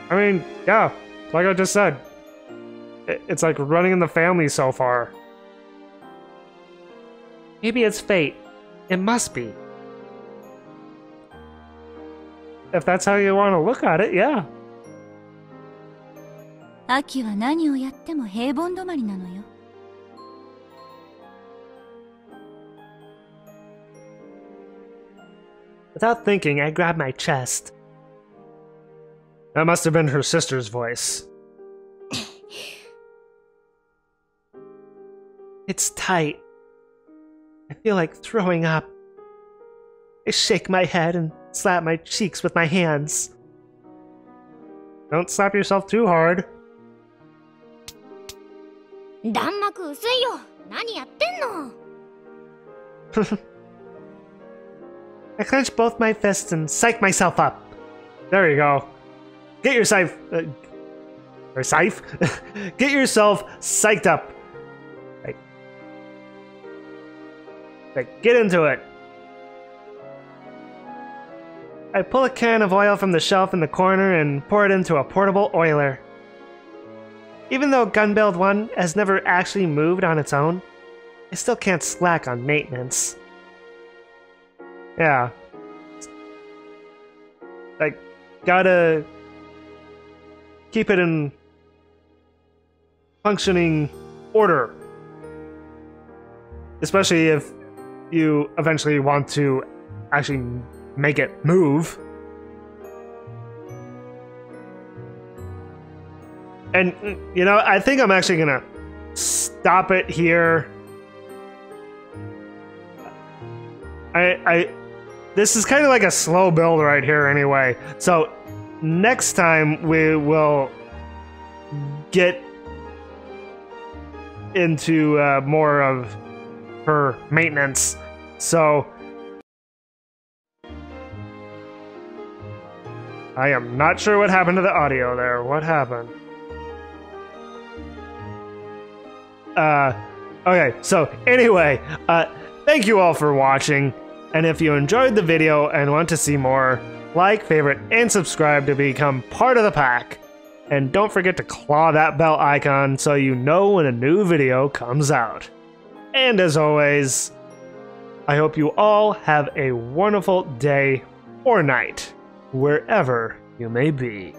I mean, yeah, like I just said. It's like running in the family so far. Maybe it's fate. It must be. If that's how you want to look at it, yeah. 秋は何をやっても平凡止まりなのよ。Without thinking, I grabbed my chest. That must have been her sister's voice. It's tight. I feel like throwing up. I shake my head and slap my cheeks with my hands. Don't slap yourself too hard. 弾幕薄いよ。何やってんの？ I clench both my fists and psych myself up. There you go. Get your scythe... or scythe? Get yourself psyched up. Like, get into it. I pull a can of oil from the shelf in the corner and pour it into a portable oiler. Even though Gunbuild 1 has never actually moved on its own, I still can't slack on maintenance. Yeah. Like, gotta keep it in functioning order. Especially if you eventually want to actually make it move. And, you know, I think I'm actually gonna stop it here. This is kind of like a slow build right here anyway. So next time we will get into more of her maintenance. So I am not sure what happened to the audio there. What happened? Okay, so anyway, thank you all for watching. And if you enjoyed the video and want to see more, like, favorite, and subscribe to become part of the pack. And don't forget to claw that bell icon so you know when a new video comes out. And as always, I hope you all have a wonderful day or night, wherever you may be.